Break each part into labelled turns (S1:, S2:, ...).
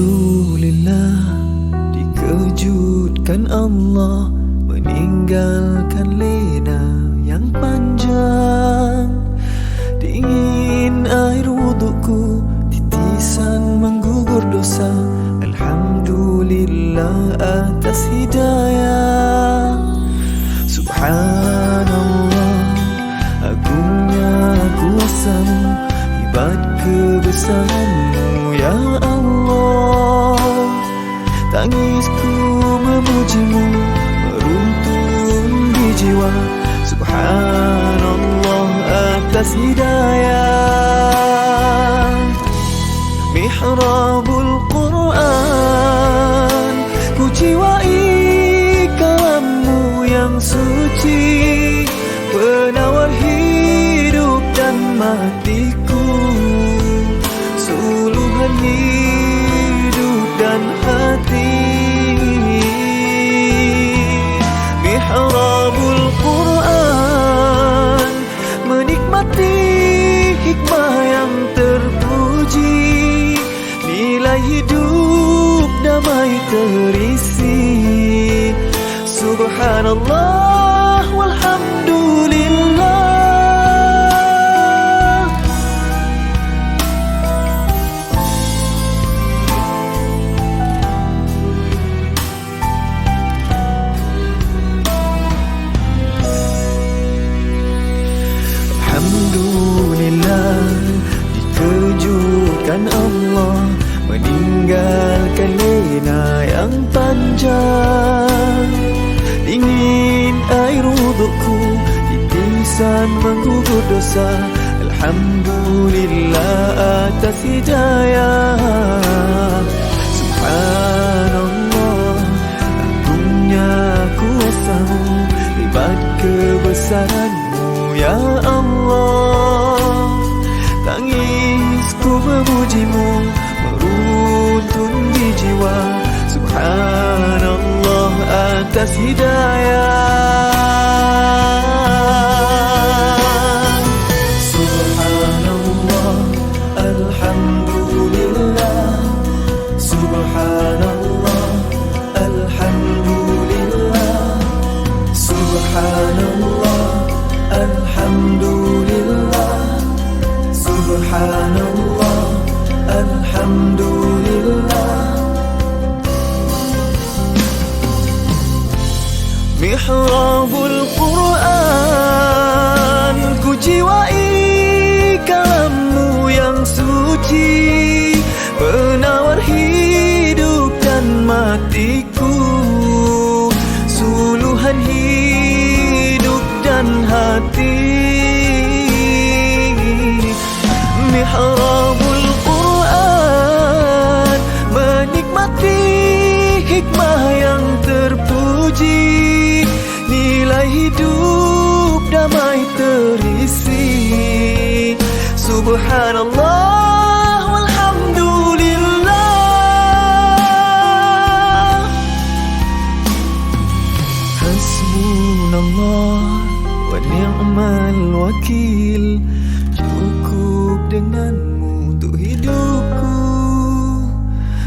S1: Alhamdulillah, dikejutkan Allah meninggalkan lena yang panjang. Dingin air wudukku, titisan menggugur dosa. Alhamdulillah atas hidayah. Subhanallah, agungnya kuasa-Mu, hebat kebesaran-Mu ya Allah. Tangisku memuji-Mu, meruntun di jiwa. Subhanallah atas hidayah. Mihrabul Quran, ku jiwai kalam-Mu yang suci, penawar hidup dan matiku, suluhan hidup dan hati. Mihrabul Quran, menikmati hikmah yang terpuji, nilai hidup damai terisi. Subhanallah walhamdulillah. Alhamdulillah, dikejutkan Allah meninggalkan lena yang panjang. Dingin air wudukku, titisan menggugur dosa. Alhamdulillah atas hidayah. Subhanallah, agungnya kuasa-Mu, hebat kebesaran-Mu ya Allah. Tangisku memuji-Mu, meruntun di jiwa. Subhanallah atas hidayah. Subhanallah, alhamdulillah. Subhanallah, alhamdulillah. Subhanallah, alhamdulillah. Subhanallah, alhamdulillah. Mihrabul Quran, ku jiwai kalam-Mu yang suci, penawar hidup dan matiku, suluhan hidup dan hati. Mihrabul Quran, menikmati hikmah yang terpuji, nilai hidup damai terisi. Subhanallah walhamdulillah. Hasbunallah wa ni'mal wakil, cukup dengan-Mu untuk hidupku.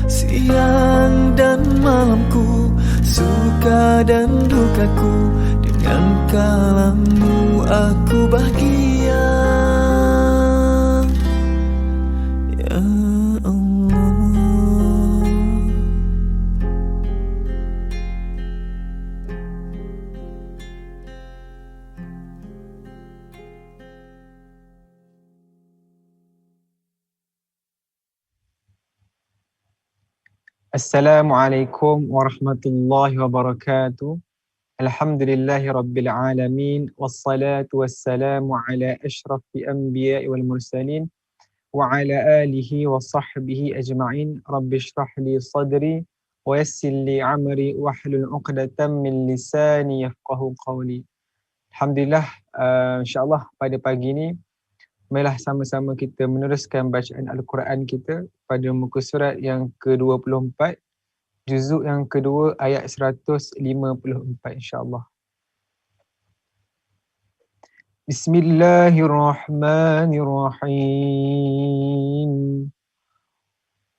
S1: Siang dan malamku, suka dan dukaku, dengan kalam-Mu aku bahagia ya Allah.
S2: Assalamualaikum warahmatullahi wabarakatuh. Alhamdulillahi rabbil alamin, wassalatu wassalamu ala asyrafil anbiya'i wal mursalin wa ala alihi wa sahbihi ajma'in. Rabbi shrah li sadri wa yassir li amri wahlul 'uqdatam min lisani yafqahu qawli. Alhamdulillah, insya-Allah pada pagi ini marilah sama-sama kita meneruskan bacaan Al-Quran kita pada muka surat yang ke-24, juzuk yang kedua, ayat 154, insya-Allah. Bismillahirrahmanirrahim.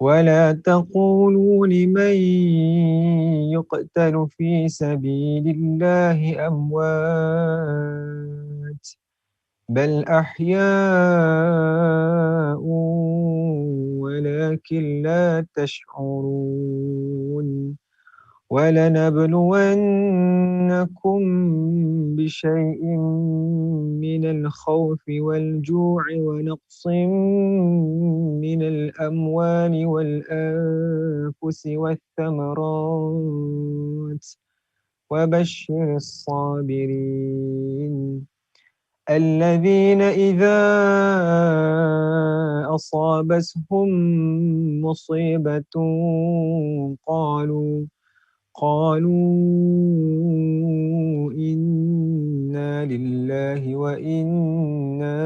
S2: ولا تقولوا لمن يقتل في سبيل الله أموات بل أحياء ولكن لا تشعرون ولنبلونكم بشيء من الخوف والجوع ونقص من الأموال والأنفس والثمرات وبشر الصابرين الذين إذا أصابتهم مصيبة قالوا إنا لله وإنا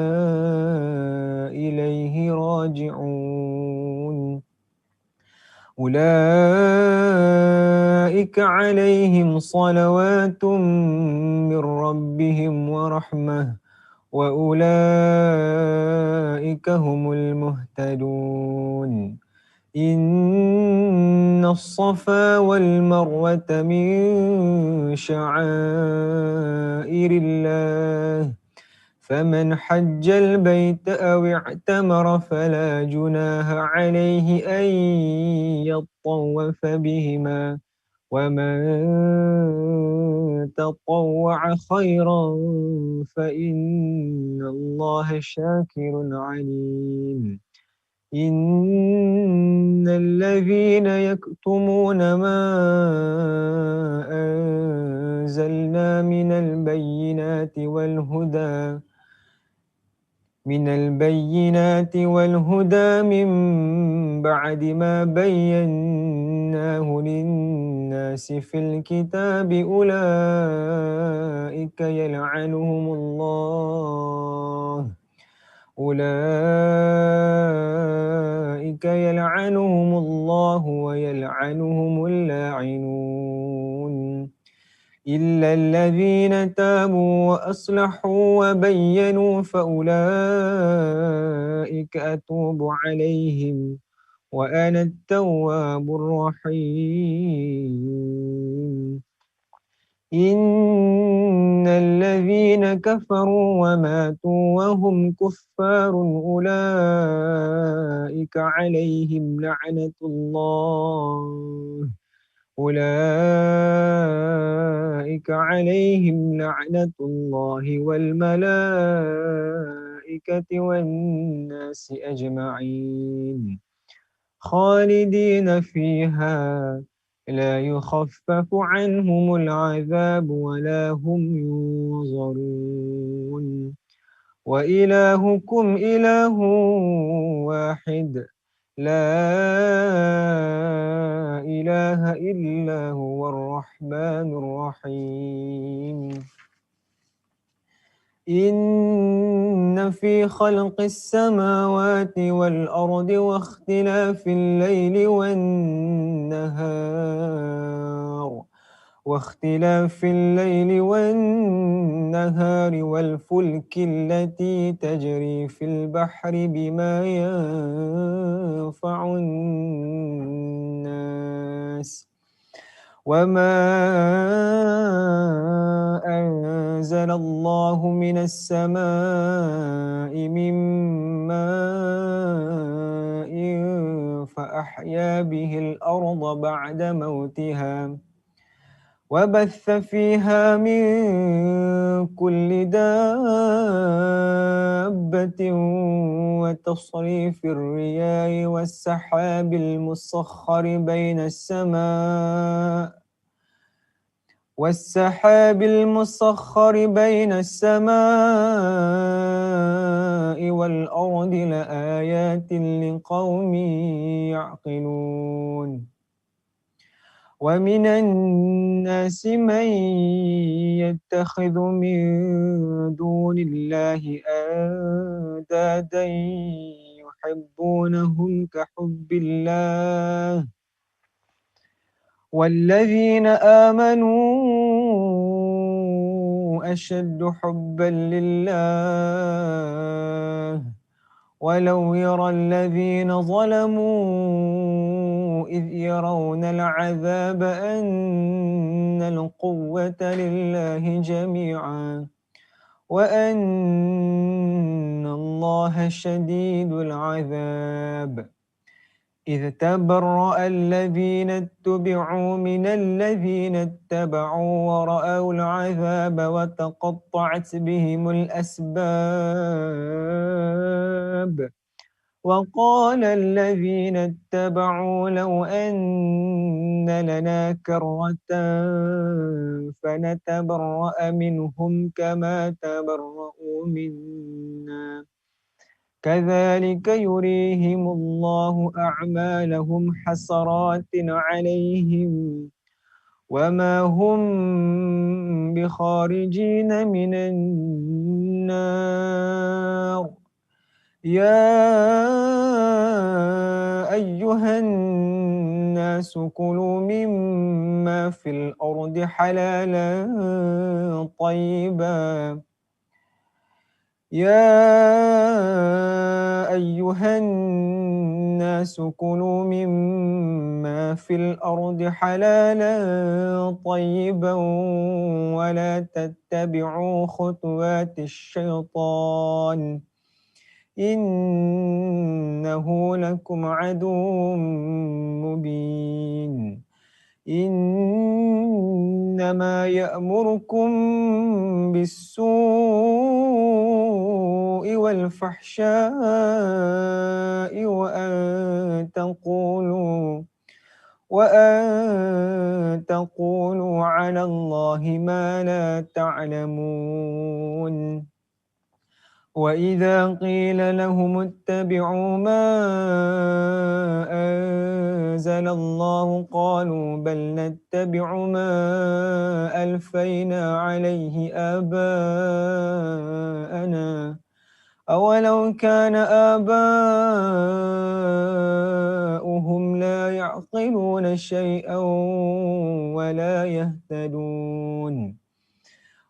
S2: إليه راجعون أولئك عليهم صلوات من ربهم ورحمة وأولئك هم المهتدون إن الصفا والمروة من شعائر الله فمن حج البيت أو اعتمر فلا جناح عليه أن يطوف بهما ومن تطوع خيرا فإن الله شاكر عليم إن الذين يكتمون ما أنزلنا من البينات والهدى من بعد ما بيناه للناس في الكتاب أولئك يلعنهم الله ويلعنهم اللاعنون إلا الذين تابوا وأصلحوا وبينوا فأولئك أتوب عليهم وأنا التواب الرحيم إن الذين كفروا وماتوا وهم كفار أولئك عليهم لعنة الله والملائكة والناس أجمعين خالدين فيها لا يخفف عنهم العذاب ولا هم ينظرون وإلهكم إله واحد لا إله إلا هو الرحمن الرحيم إن في خلق السماوات والأرض واختلاف الليل والنهار والفلك التي تجري في البحر بما ينفع الناس وما أنزل الله من السماء من ماء فأحيا به الأرض بعد موتها وبث فيها من كل دابة وتصريف الرياح والسحاب المسخر بين السماء والأرض لآيات لقوم يعقلون ومن الناس من يتخذ من دون الله أندادا يحبونهم كحب الله والذين آمنوا أشد حبا لله ولو يرى الذين ظلموا إذ يرون العذاب أن القوة لله جميعا وأن الله شديد العذاب إذ تبرأ الذين اتبعوا من الذين اتبعوا ورأوا العذاب وتقطعت بهم الأسباب وقال الذين اتبعوا لو أن لنا كرة فنتبرأ منهم كما تبرأوا منا كذلك يريهم الله أعمالهم حسرات عليهم وما هم بخارجين من النار يا أيها الناس كلوا مما في الأرض حلالا طيبا يا أيها الناس كلوا مما في الأرض حلالا طيبا ولا تتبعوا خطوات الشيطان إنه لكم عدو مبين إنما يأمركم بالسوء والفحشاء وأن تقولوا على الله ما لا تعلمون وإذا قيل لهم اتبعوا ما أنزل الله قالوا بل نتبع ما ألفينا عليه آباءنا أولو كان آباؤهم لا يعقلون شيئا ولا يهتدون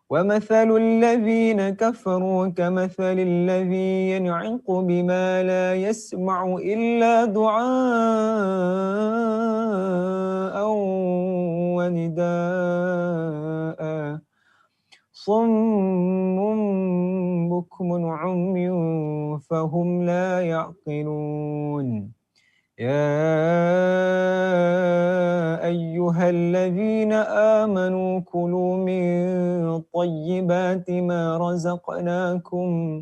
S2: ومثل الذين كفروا كمثل الذي ينعق بما لا يسمع إلا دعاء ونداء صم بكم عمي فهم لا يعقلون يا أيها الذين آمنوا كلوا من طيبات ما رزقناكم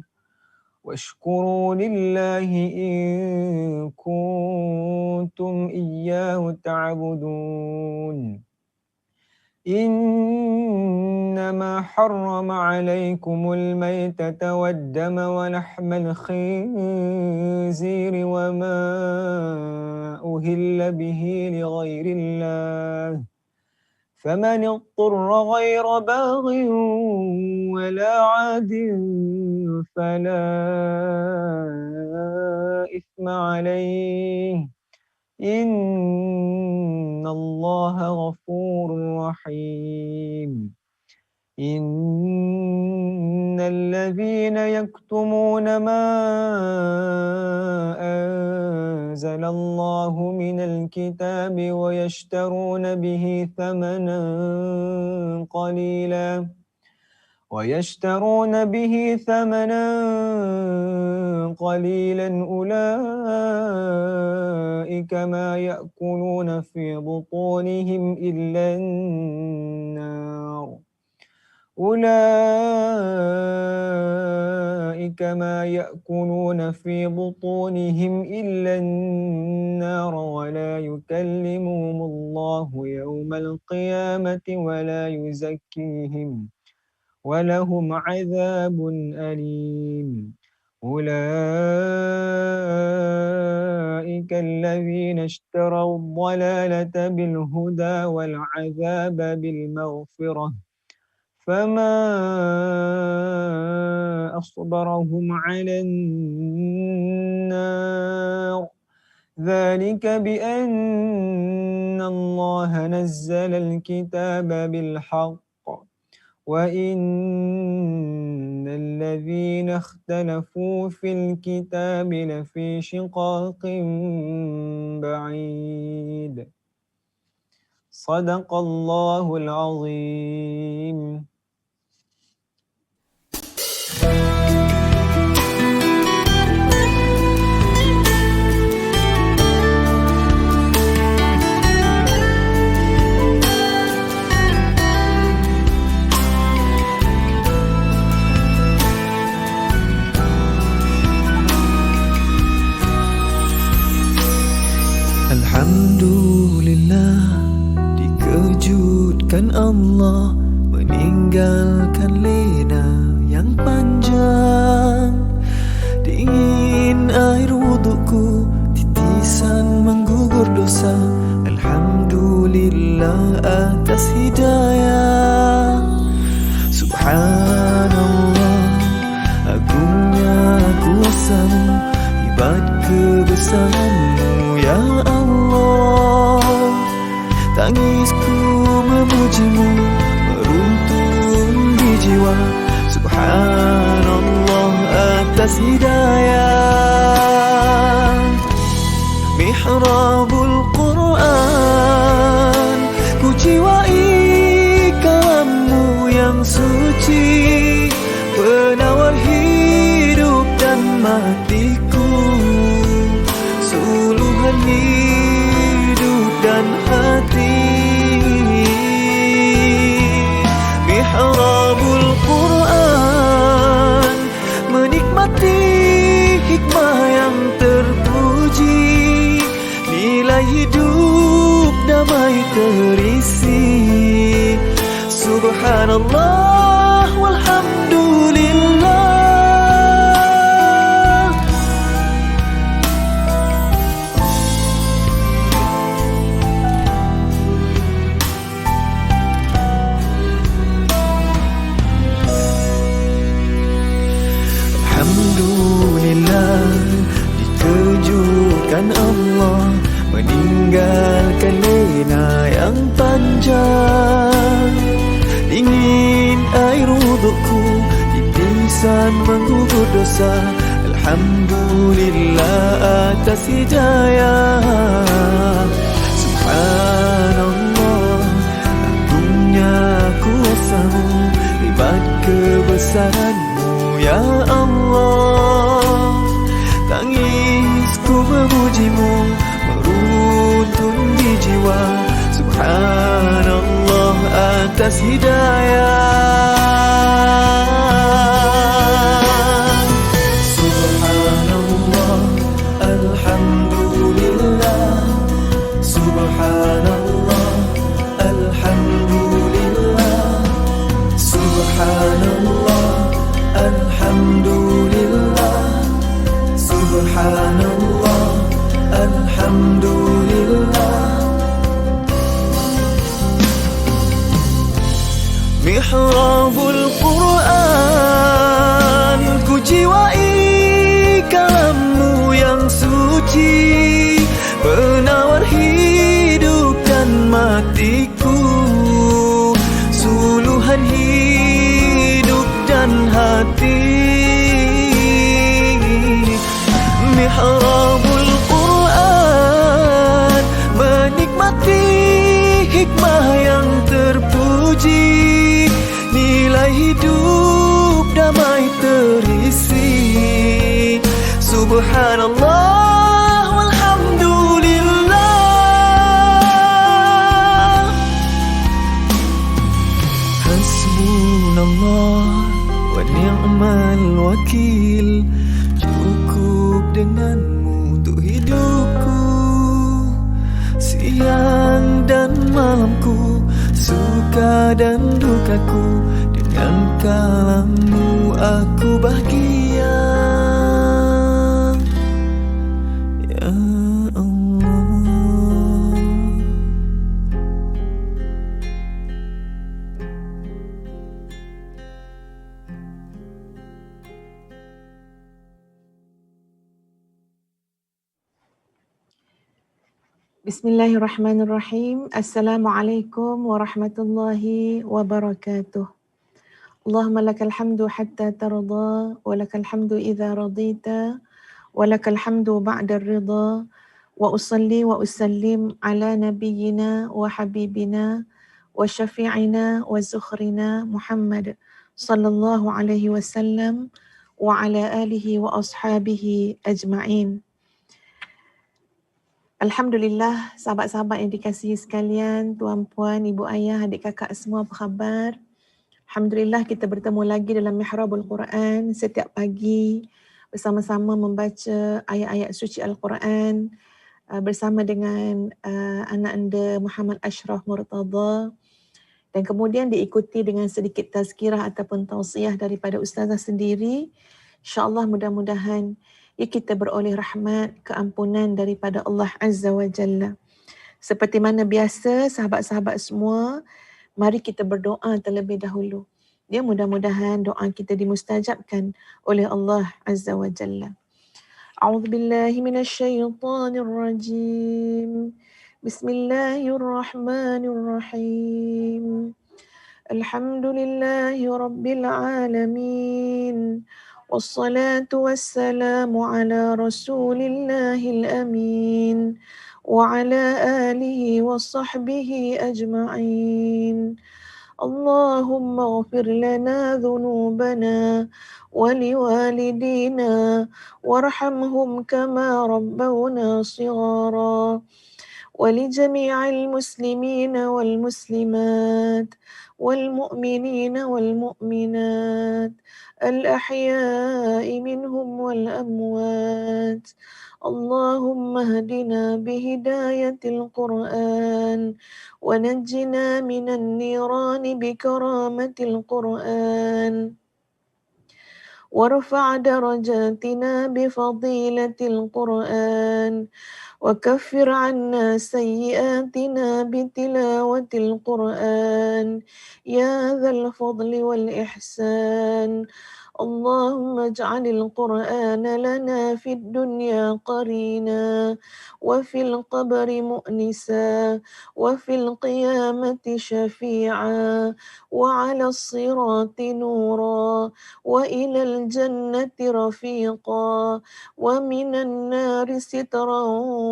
S2: واشكروا لله إن كنتم إياه تعبدون إنما حرم عليكم الميتة والدم ولحم الخنزير وما أهل به لغير الله فمن اضطر غير باغ ولا عاد فلا إثم عليه إن الله غفور رحيم إن الذين يكتمون ما أنزل الله من الكتاب ويشترون به ثمنا قليلا أولئك ما يأكلون في بطونهم إلا النار ولا يكلمهم الله يوم القيامة ولا يزكيهم ولهم عذاب أليم أولئك الذين اشتروا الضلالة بالهدى والعذاب بالمغفرة فما أصبرهم على النار ذلك بأن الله نزل الكتاب بالحق وإن الذين اختلفوا في الكتاب لفي شقاق بعيد صدق الله العظيم.
S1: Alhamdulillah, dikejutkan Allah meninggalkan lena yang panjang. Dingin air wudukku, titisan menggugur dosa. Alhamdulillah atas hidayah. Subhanallah, agungnya kuasamu, hebat kebesaranmu ya Allah. Tangisku memujimu, meruntun di jiwa. Subhanallah atas hidayah. Mihrabul Quran, ku jiwai kalammu yang suci, penawar hidup dan matiku, suluhan hidup dan hati. Mihrabul Quran, menikmati hikmah yang terpuji, nilai hidup damai terisi. Subhanallah walhamdulillah. Alhamdulillah, dikejutkan Allah meninggalkan lena yang panjang. Dingin air wudukku, titisan menggugur dosa. Alhamdulillah atas hidayah. Subhanallah, agungnya kuasamu, hebat kebesaranmu ya Allah. Tangisku memujimu, meruntun di jiwa. Subhanallah atas hidayah. Subhanallah, alhamdulillah. Subhanallah, alhamdulillah. Subhanallah, alhamdulillah. Subhanallah, alhamdulillah. Mihrabul Quran, ku jiwai kalammu yang suci, penawar hidup dan matiku, suluhan hidup dan hati. Mihrabul Quran, menikmati hikmah yang terpuji, nilai hidup damai terisi. Subhanallah walhamdulillah. Hasbunallah wa ni'mal wakil, cukup denganmu untuk hidupku. Siang dan malamku, suka dan dukaku, dengan kalammu aku bahagia ya Allah.
S3: Bismillahirrahmanirrahim. Assalamualaikum warahmatullahi wabarakatuh. Allahumma lakal hamdu hatta tarda, wa lakal hamdu idza radita, wa lakal hamdu ba'da ridha, wa usalli wa usallim ala nabiyyina wa habibina wa syafi'ina wa zukhrina Muhammad sallallahu alaihi wasallam wa ala alihi wa ashabihi ajma'in. Alhamdulillah, sahabat-sahabat yang dikasihi sekalian, tuan-puan, ibu ayah, adik kakak semua, apa khabar? Alhamdulillah, kita bertemu lagi dalam Mihrabul Quran setiap pagi bersama-sama membaca ayat-ayat suci Al-Quran bersama dengan anak anda Muhammad Ashraf Murtada, dan kemudian diikuti dengan sedikit tazkirah ataupun tausiah daripada ustazah sendiri. InsyaAllah mudah-mudahan kita beroleh rahmat, keampunan daripada Allah Azza wa Jalla. Seperti mana biasa, sahabat-sahabat semua, mari kita berdoa terlebih dahulu. Ya, mudah-mudahan doa kita dimustajabkan oleh Allah Azza wa Jalla. A'udzu billahi minasyaitonir rajim. Bismillahirrahmanirrahim. Alhamdulillahi rabbil alamin. Wassalatu wassalamu ala rasulillahil amin. وعلى آله وصحبه أجمعين. اللهم اغفر لنا ذنوبنا ولوالدينا وارحمهم كما ربونا صغارا ولجميع المسلمين والمسلمات والمؤمنين والمؤمنات الأحياء منهم والأموات. اللهم اهدنا بهداية القرآن ونجنا من النيران بكرامة القرآن وارفع درجاتنا بفضيلة القرآن وكفر عنا سيئاتنا بتلاوة القرآن يا ذا الفضل والإحسان. اللهم اجعل القرآن لنا في الدنيا قرينا وفي القبر مؤنسا وفي القيامة شفيعا وعلى الصراط نورا وإلى الجنة رفيقا ومن النار سترا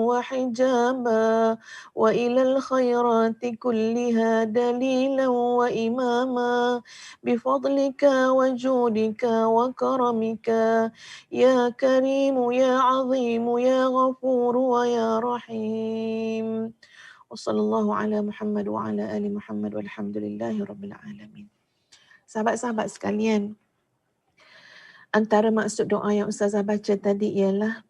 S3: وحجابا وإلى الخيرات كلها دليلا وإماما بفضلك وجودك وكرمك يا كريم يا عظيم يا غفور ويا رحيم. وصلى الله على محمد وعلى آل محمد والحمد لله رب العالمين. Sahabat-sahabat sekalian, antara maksud doa yang Ustazah baca tadi ialah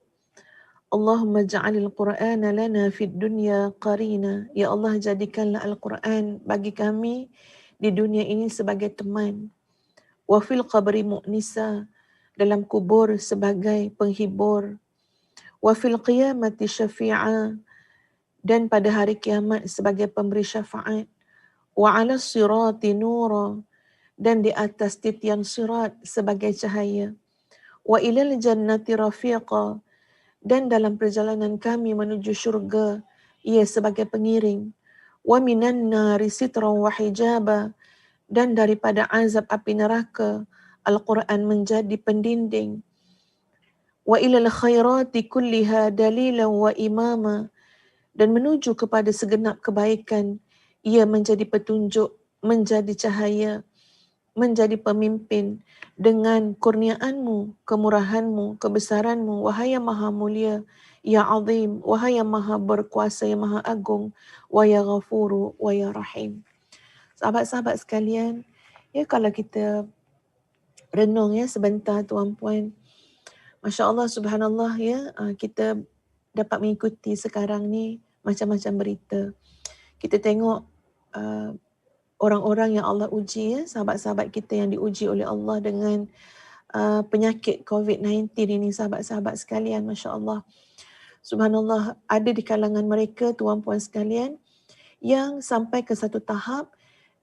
S3: Allahumma ja'alil Qur'ana lana fid dunya qarina. Ya Allah, jadikanlah Al-Quran bagi kami di dunia ini sebagai teman. Wa fil qabri mu'nisa, dalam kubur sebagai penghibur. Wa fil qiyamati syafi'a, dan pada hari kiamat sebagai pemberi syafaat. Wa ala sirati nura, dan di atas titian sirat sebagai cahaya. Wa ilal jannati rafiqa, dan dalam perjalanan kami menuju syurga ia sebagai pengiring. Wa minan nari sitran wa hijaba, dan daripada azab api neraka Al-Quran menjadi pendinding. Wa ilal khairati kulliha dalilan wa imama, dan menuju kepada segenap kebaikan ia menjadi petunjuk, menjadi cahaya, menjadi pemimpin dengan kurniaanmu, kemurahanmu, kebesaranmu, wahai yang maha mulia, ya azim, wahai yang maha berkuasa, yang maha agung, wa ya ghafuru, wa ya rahim. Sahabat-sahabat sekalian, ya, kalau kita renung ya sebentar tuan-puan, Masya Allah, subhanallah ya, kita dapat mengikuti sekarang ni macam-macam berita. Kita tengok orang-orang yang Allah uji ya, sahabat-sahabat kita yang diuji oleh Allah dengan penyakit COVID-19 ini, sahabat-sahabat sekalian, Masya Allah. Subhanallah, ada di kalangan mereka tuan-puan sekalian yang sampai ke satu tahap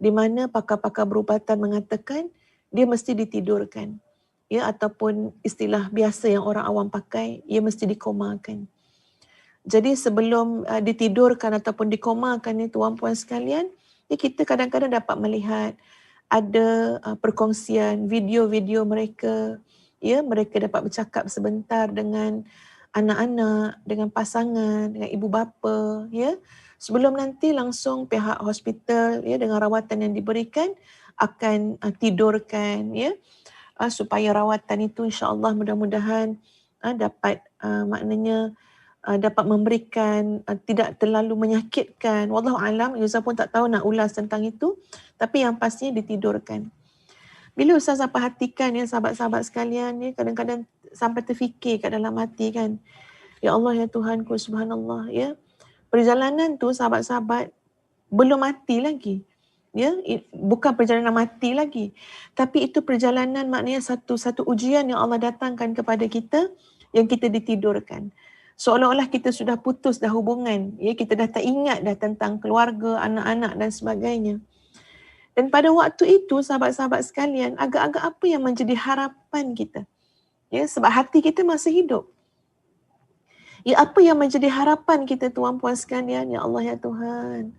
S3: di mana pakar-pakar berubatan mengatakan dia mesti ditidurkan, ya, ataupun istilah biasa yang orang awam pakai, ia mesti dikomakan. Jadi sebelum ditidurkan ataupun dikomakan ni tuan-puan sekalian, ya, kita kadang-kadang dapat melihat ada perkongsian video-video mereka, ya, mereka dapat bercakap sebentar dengan anak-anak, dengan pasangan, dengan ibu bapa, ya, sebelum nanti langsung pihak hospital, ya, dengan rawatan yang diberikan akan tidurkan, ya, supaya rawatan itu insya-Allah mudah-mudahan dapat maknanya dapat memberikan tidak terlalu menyakitkan. Wallahu alam, Yuza pun tak tahu nak ulas tentang itu, tapi yang pastinya ditidurkan. Bila Ustazah perhatikan ya sahabat-sahabat sekalian, ya, kadang-kadang sampai terfikir kat dalam hati kan, ya Allah ya Tuhanku subhanallah, ya, perjalanan tu sahabat-sahabat belum mati lagi. Ya, bukan perjalanan mati lagi, tapi itu perjalanan maknanya satu ujian yang Allah datangkan kepada kita yang kita ditidurkan. Seolah-olah kita sudah putus dah hubungan, ya, kita dah tak ingat dah tentang keluarga, anak-anak dan sebagainya. Dan pada waktu itu sahabat-sahabat sekalian, agak-agak apa yang menjadi harapan kita? Ya, sebab hati kita masih hidup. Ya, apa yang menjadi harapan kita tuan-puan sekalian? Ya Allah ya Tuhan.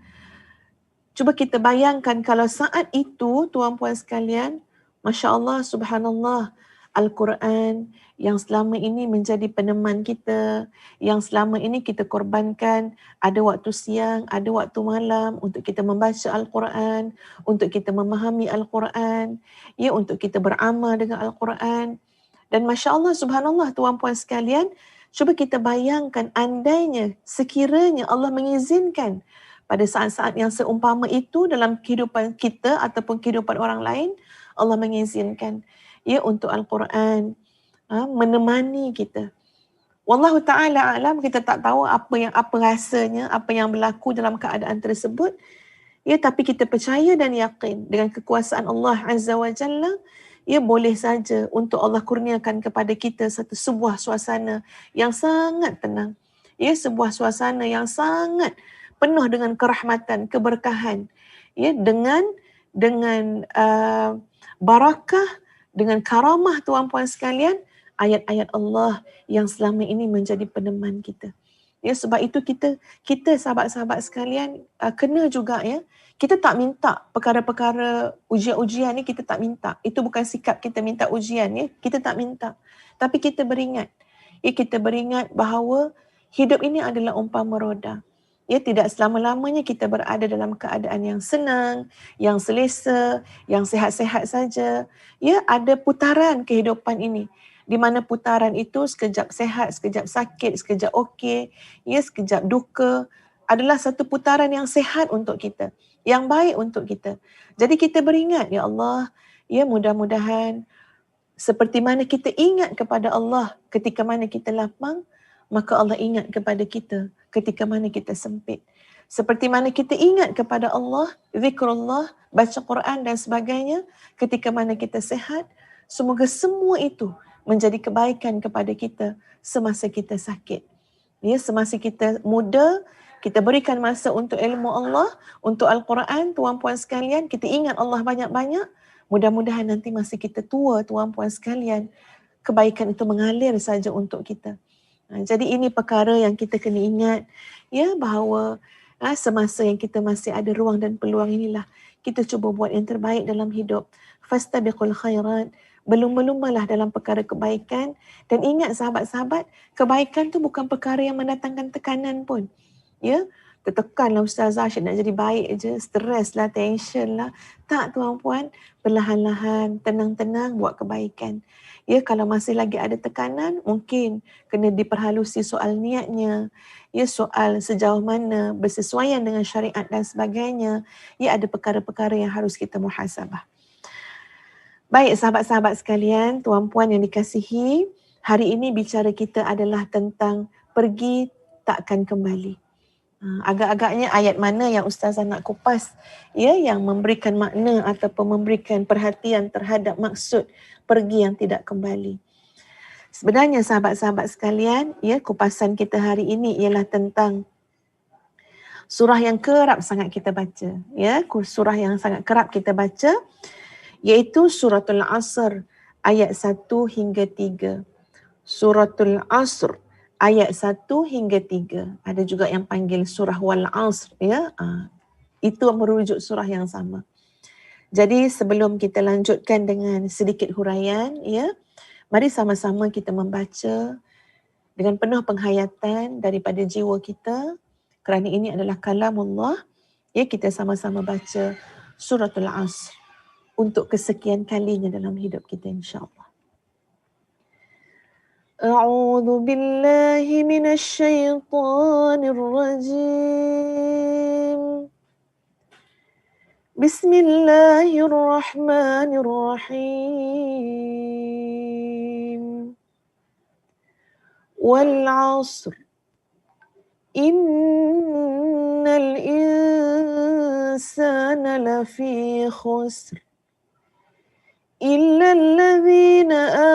S3: Cuba kita bayangkan kalau saat itu tuan-puan sekalian, Masya Allah, subhanallah, Al-Quran yang selama ini menjadi peneman kita, yang selama ini kita korbankan, ada waktu siang, ada waktu malam untuk kita membaca Al-Quran, untuk kita memahami Al-Quran, ya, untuk kita beramal dengan Al-Quran. Dan Masya Allah, subhanallah tuan-puan sekalian, cuba kita bayangkan andainya sekiranya Allah mengizinkan pada saat-saat yang seumpama itu dalam kehidupan kita ataupun kehidupan orang lain, Allah mengizinkan, ya, untuk Al-Quran menemani kita. Wallahu ta'ala alam, kita tak tahu apa rasanya, apa yang berlaku dalam keadaan tersebut. Ya, tapi kita percaya dan yakin dengan kekuasaan Allah Azza wa Jalla, ya, boleh saja untuk Allah kurniakan kepada kita sebuah suasana yang sangat tenang. Ya, sebuah suasana yang sangat penuh dengan kerahmatan, keberkahan. Ya, dengan barakah, dengan karamah tuan-puan sekalian, ayat-ayat Allah yang selama ini menjadi peneman kita. Ya, sebab itu kita sahabat-sahabat sekalian kena juga, ya. Kita tak minta perkara-perkara ujian-ujian ni, kita tak minta. Itu bukan sikap kita minta ujian, ya. Kita tak minta. Tapi kita beringat. Ya, kita beringat bahawa hidup ini adalah umpama roda. Ya, tidak selama-lamanya kita berada dalam keadaan yang senang, yang selesa, yang sihat-sihat saja. Ya, ada putaran kehidupan ini, di mana putaran itu sekejap sihat, sekejap sakit, sekejap okey, ya, sekejap duka, adalah satu putaran yang sihat untuk kita, yang baik untuk kita. Jadi kita beringat, ya Allah, ya, mudah-mudahan seperti mana kita ingat kepada Allah ketika mana kita lapang, maka Allah ingat kepada kita ketika mana kita sempit. Seperti mana kita ingat kepada Allah, zikrullah, baca Quran dan sebagainya ketika mana kita sihat, semoga semua itu menjadi kebaikan kepada kita semasa kita sakit. Ya, semasa kita muda, kita berikan masa untuk ilmu Allah, untuk Al-Quran, tuan-puan sekalian, kita ingat Allah banyak-banyak. Mudah-mudahan nanti masa kita tua, tuan-puan sekalian, kebaikan itu mengalir saja untuk kita. Jadi ini perkara yang kita kena ingat, ya, bahawa semasa yang kita masih ada ruang dan peluang inilah kita cuba buat yang terbaik dalam hidup. Fastabiqul khairat, berlumba-lumbalah dalam perkara kebaikan. Dan ingat sahabat-sahabat, kebaikan tu bukan perkara yang mendatangkan tekanan pun. Ya, tertekanlah Ustazah, asyik nak jadi baik je, stres lah, tension lah. Tak tuan-puan, perlahan-lahan, tenang-tenang buat kebaikan. Ya, kalau masih lagi ada tekanan, mungkin kena diperhalusi soal niatnya. Ya, soal sejauh mana bersesuaian dengan syariat dan sebagainya. Ya, ada perkara-perkara yang harus kita muhasabah. Baik sahabat-sahabat sekalian, tuan-puan yang dikasihi, hari ini bicara kita adalah tentang pergi takkan kembali. Agak-agaknya ayat mana yang Ustazah nak kupas, ya, yang memberikan makna ataupun memberikan perhatian terhadap maksud pergi yang tidak kembali. Sebenarnya sahabat-sahabat sekalian, ya, kupasan kita hari ini ialah tentang surah yang kerap sangat kita baca, ya, surah yang sangat kerap kita baca, iaitu Suratul Asr ayat 1 hingga 3. Suratul Asr ayat 1 hingga 3. Ada juga yang panggil surah Wal Asr, ya. Itu merujuk surah yang sama. Jadi sebelum kita lanjutkan dengan sedikit huraian, ya, mari sama-sama kita membaca dengan penuh penghayatan daripada jiwa kita, kerana ini adalah kalamullah. Ya, kita sama-sama baca suratul Asr untuk kesekian kalinya dalam hidup kita, insya-Allah. A'udzu billahi minasyaitonir rajim. Bismillahirrahmanirrahim. Wal 'asr. Innal insana lafi khusr. إلا الذين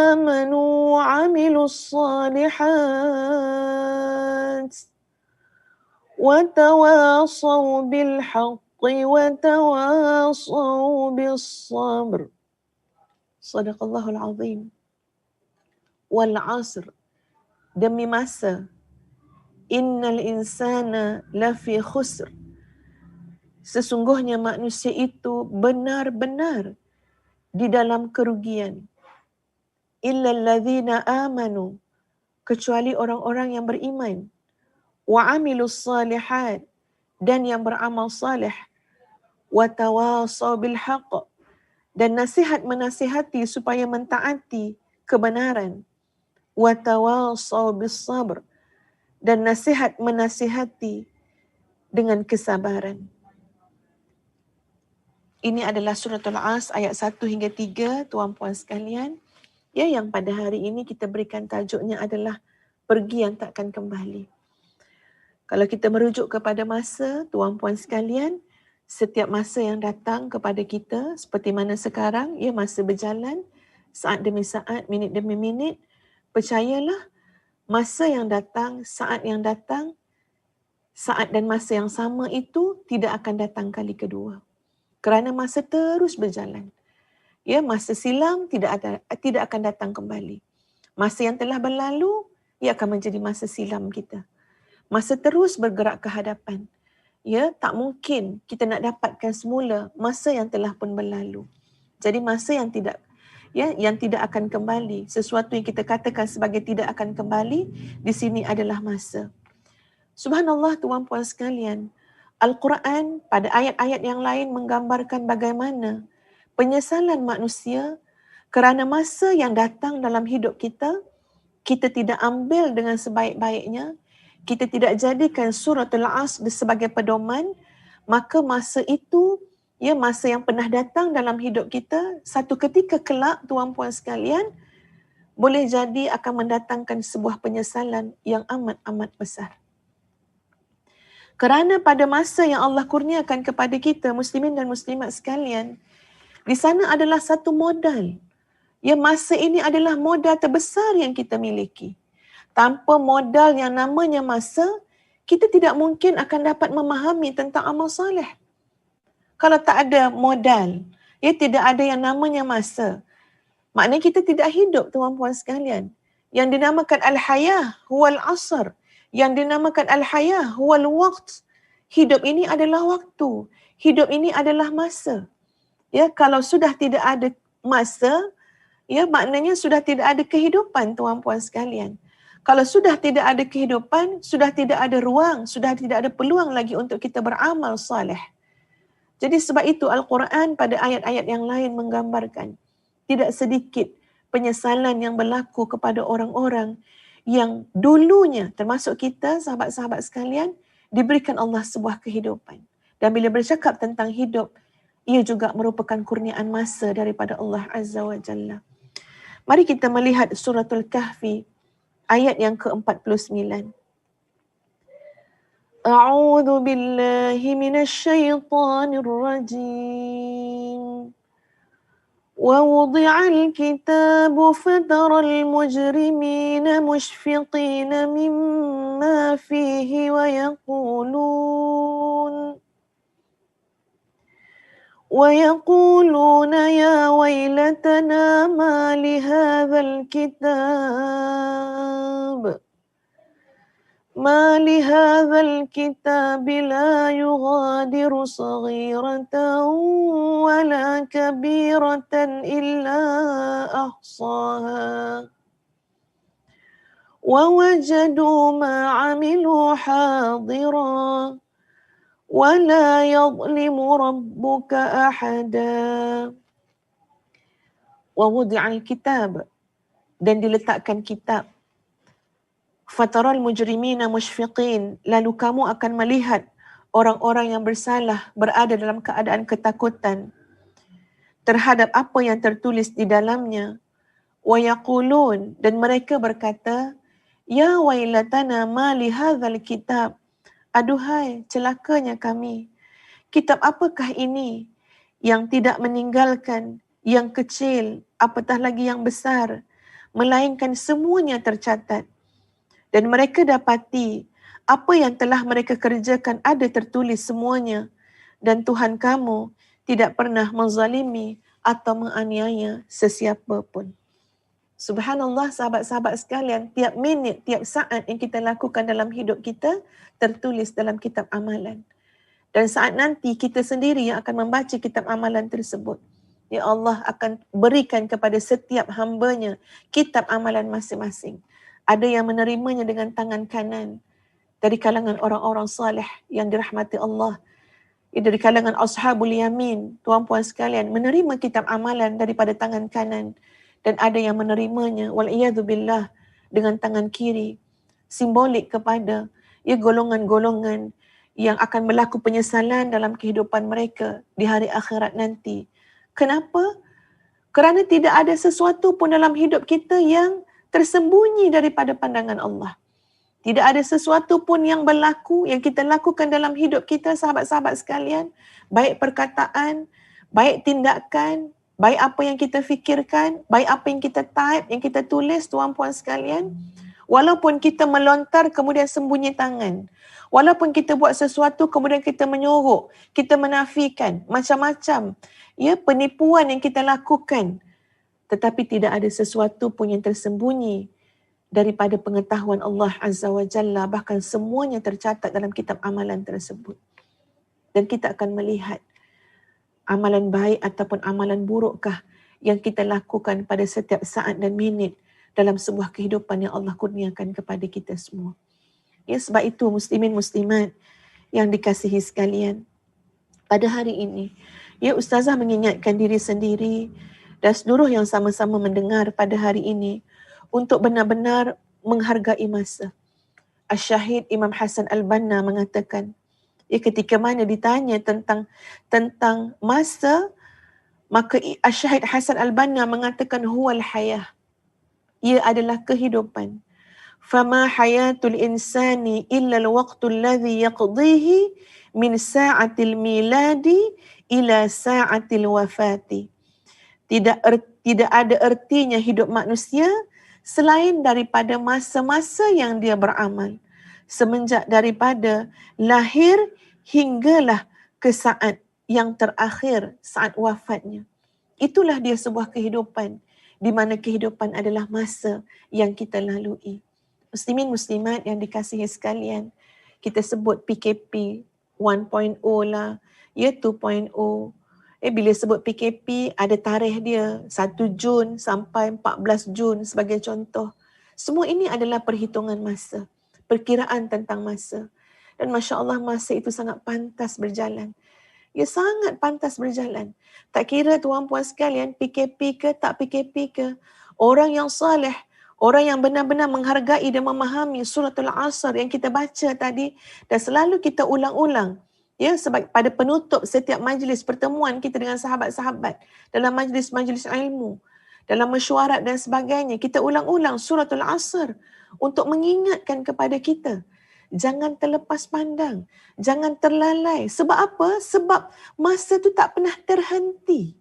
S3: آمنوا وعملوا الصالحات وتواصوا بالحق وتواصوا بالصبر. صدق الله العظيم. والعصر, demi masa. Innal insana lafi khusr. Sesungguhnya manusia itu benar-benar di dalam kerugian. Illal ladzina amanu, kecuali orang-orang yang beriman. Wa amilus salihat, dan yang beramal salih. Wa tawasaw bil haqq, dan nasihat menasihati supaya mentaati kebenaran. Wa tawasaw bis sabr, dan nasihat menasihati dengan kesabaran. Ini adalah suratul Asr ayat 1 hingga 3, tuan-puan sekalian. Ya, yang pada hari ini kita berikan tajuknya adalah pergi yang takkan kembali. Kalau kita merujuk kepada masa, tuan-puan sekalian, setiap masa yang datang kepada kita, seperti mana sekarang, ya, masa berjalan, saat demi saat, minit demi minit, percayalah, masa yang datang, saat dan masa yang sama itu tidak akan datang kali kedua. Kerana masa terus berjalan. Ya, masa silam tidak akan datang kembali. Masa yang telah berlalu, ia akan menjadi masa silam kita. Masa terus bergerak ke hadapan. Ya, tak mungkin kita nak dapatkan semula masa yang telah pun berlalu. Jadi masa yang tidak akan kembali, sesuatu yang kita katakan sebagai tidak akan kembali, di sini adalah masa. Subhanallah, tuan-puan sekalian, Al-Quran pada ayat-ayat yang lain menggambarkan bagaimana penyesalan manusia kerana masa yang datang dalam hidup kita, kita tidak ambil dengan sebaik-baiknya, kita tidak jadikan suratul Asr sebagai pedoman, maka masa itu, ya, masa yang pernah datang dalam hidup kita, satu ketika kelak, tuan-puan sekalian, boleh jadi akan mendatangkan sebuah penyesalan yang amat-amat besar. Kerana pada masa yang Allah kurniakan kepada kita, muslimin dan muslimat sekalian, di sana adalah satu modal. Ya, masa ini adalah modal terbesar yang kita miliki. Tanpa modal yang namanya masa, kita tidak mungkin akan dapat memahami tentang amal soleh. Kalau tak ada modal, ya, tidak ada yang namanya masa, maknanya kita tidak hidup, tuan-puan sekalian. Yang dinamakan al-hayah huwal asr, yang dinamakan al-hayah huwal waqt. Hidup ini adalah waktu. Hidup ini adalah masa. Ya, kalau sudah tidak ada masa, ya, maknanya sudah tidak ada kehidupan, tuan-puan sekalian. Kalau sudah tidak ada kehidupan, sudah tidak ada ruang, sudah tidak ada peluang lagi untuk kita beramal saleh. Jadi sebab itu Al-Quran pada ayat-ayat yang lain menggambarkan tidak sedikit penyesalan yang berlaku kepada orang-orang yang dulunya, termasuk kita, sahabat-sahabat sekalian, diberikan Allah sebuah kehidupan. Dan bila bercakap tentang hidup, ia juga merupakan kurniaan masa daripada Allah Azza wa Jalla. Mari kita melihat suratul Kahfi, ayat yang ke-49. A'udzu billahi minasyaitonir rajim. ووضع الكتاب فترى المجرمين مشفقين مما فيه ويقولون يا ويلتنا ما لهذا الكتاب ما لهذا الكتاب لا يغادر صغيرة ولا كبيرة إلا أحصاها ووجدوا ما عملوا حاضرا ولا يظلم ربك أحدا. ووضع الكتاب, dan diletakkan kitab. Fataral mujrimina musyfiqin, lalu kamu akan melihat orang-orang yang bersalah berada dalam keadaan ketakutan terhadap apa yang tertulis di dalamnya. Wa yaqulun, dan mereka berkata, ya wailatana ma li hadzal kitab, aduhai celakanya kami, kitab apakah ini yang tidak meninggalkan yang kecil apatah lagi yang besar, melainkan semuanya tercatat. Dan mereka dapati apa yang telah mereka kerjakan ada tertulis semuanya, dan Tuhan kamu tidak pernah menzalimi atau menganiaya sesiapa pun. Subhanallah, sahabat-sahabat sekalian, tiap minit, tiap saat yang kita lakukan dalam hidup kita tertulis dalam kitab amalan. Dan saat nanti kita sendiri yang akan membaca kitab amalan tersebut. Ya Allah akan berikan kepada setiap hamba-Nya kitab amalan masing-masing. Ada yang menerimanya dengan tangan kanan dari kalangan orang-orang saleh yang dirahmati Allah. Dari kalangan ashabul yamin, tuan-puan sekalian, menerima kitab amalan daripada tangan kanan. Dan ada yang menerimanya, wal'iyadzubillah, dengan tangan kiri. Simbolik kepada golongan-golongan yang akan berlaku penyesalan dalam kehidupan mereka di hari akhirat nanti. Kenapa? Kerana tidak ada sesuatu pun dalam hidup kita yang tersembunyi daripada pandangan Allah. Tidak ada sesuatu pun yang berlaku, yang kita lakukan dalam hidup kita, sahabat-sahabat sekalian, baik perkataan, baik tindakan, baik apa yang kita fikirkan, baik apa yang kita type, yang kita tulis, tuan-puan sekalian, walaupun kita melontar kemudian sembunyi tangan, walaupun kita buat sesuatu kemudian kita menyorok, kita menafikan, macam-macam penipuan yang kita lakukan, tetapi tidak ada sesuatu pun yang tersembunyi daripada pengetahuan Allah Azza wa Jalla, bahkan semuanya tercatat dalam kitab amalan tersebut. Dan kita akan melihat amalan baik ataupun amalan burukkah yang kita lakukan pada setiap saat dan minit dalam sebuah kehidupan yang Allah kurniakan kepada kita semua. Ya, sebab itu muslimin muslimat yang dikasihi sekalian, pada hari ini, Ustazah mengingatkan diri sendiri dan seluruh yang sama-sama mendengar pada hari ini untuk benar-benar menghargai masa. Asy-Syahid Imam Hasan Al-Banna mengatakan, ketika mana ditanya tentang masa, maka Asy-Syahid Hasan Al-Banna mengatakan huwal hayah. Ia adalah kehidupan. Fama hayatul insani illa al-waqtu alladhi yaqdihi min sa'atil miladi ila sa'atil wafati. Tidak ada ertinya hidup manusia selain daripada masa-masa yang dia beramal. Semenjak daripada lahir hinggalah ke saat yang terakhir, saat wafatnya. Itulah dia sebuah kehidupan, di mana kehidupan adalah masa yang kita lalui. Muslimin muslimat yang dikasihi sekalian, kita sebut PKP 1.0 lah, 2.0. Bila sebut PKP, ada tarikh dia 1 Jun sampai 14 Jun sebagai contoh. Semua ini adalah perhitungan masa, perkiraan tentang masa. Dan Masya Allah, masa itu sangat pantas berjalan. Sangat pantas berjalan. Tak kira tuan-puan sekalian, PKP ke tak PKP ke, orang yang saleh, orang yang benar-benar menghargai dan memahami suratul Asr yang kita baca tadi dan selalu kita ulang-ulang. Sebab pada penutup setiap majlis pertemuan kita dengan sahabat-sahabat, dalam majlis-majlis ilmu, dalam mesyuarat dan sebagainya, kita ulang-ulang suratul Asr untuk mengingatkan kepada kita. Jangan terlepas pandang, jangan terlalai. Sebab apa? Sebab masa tu tak pernah terhenti.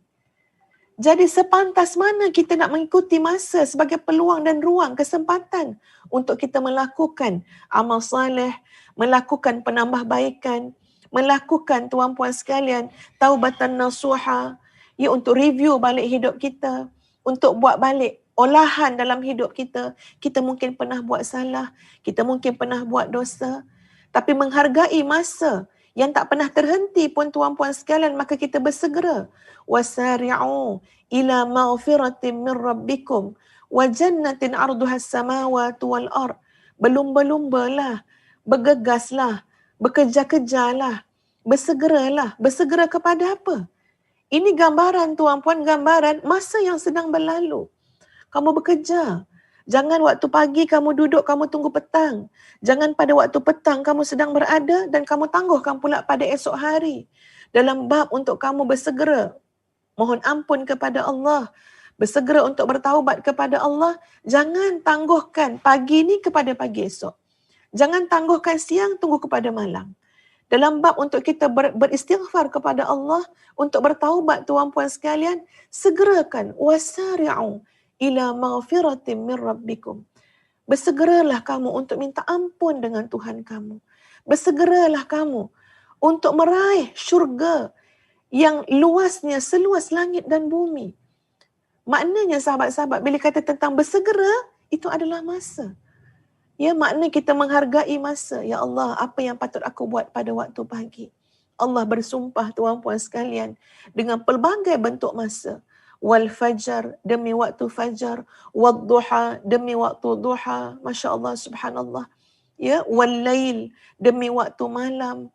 S3: Jadi sepantas mana kita nak mengikuti masa sebagai peluang dan ruang, kesempatan untuk kita melakukan amal saleh, melakukan penambahbaikan, melakukan tuan-puan sekalian taubatan nasuha, untuk review balik hidup kita, untuk buat balik olahan dalam hidup kita. Kita mungkin pernah buat salah, kita mungkin pernah buat dosa, tapi menghargai masa yang tak pernah terhenti pun tuan-puan sekalian, maka kita bersegera. Wasari'u ila maghfiratin min rabbikum wa jannatin 'arduha as-samawati wal ard. Berlumba-lumbalah, bergegaslah, bekerja-kerjalah, bersegeralah. Bersegera kepada apa? Ini gambaran tuan-puan, gambaran masa yang sedang berlalu. Kamu bekerja. Jangan waktu pagi kamu duduk, kamu tunggu petang. Jangan pada waktu petang kamu sedang berada dan kamu tangguhkan pula pada esok hari. Dalam bab untuk kamu bersegera mohon ampun kepada Allah, bersegera untuk bertaubat kepada Allah, jangan tangguhkan pagi ni kepada pagi esok. Jangan tangguhkan siang, tunggu kepada malam. Dalam bab untuk kita beristighfar kepada Allah, untuk bertaubat tuan-puan sekalian, segerakan. Wasari'u ila maghfiratin min rabbikum. Bersegeralah kamu untuk minta ampun dengan Tuhan kamu. Bersegeralah kamu untuk meraih syurga yang luasnya seluas langit dan bumi. Maknanya sahabat-sahabat, bila kata tentang bersegera, itu adalah masa. Ya, makna kita menghargai masa. Ya Allah, apa yang patut aku buat pada waktu pagi? Allah bersumpah tuan-puan sekalian dengan pelbagai bentuk masa. Wal fajar, demi waktu fajar. Wal duha, demi waktu duha. Masya Allah, subhanallah. Ya, wal lail, demi waktu malam.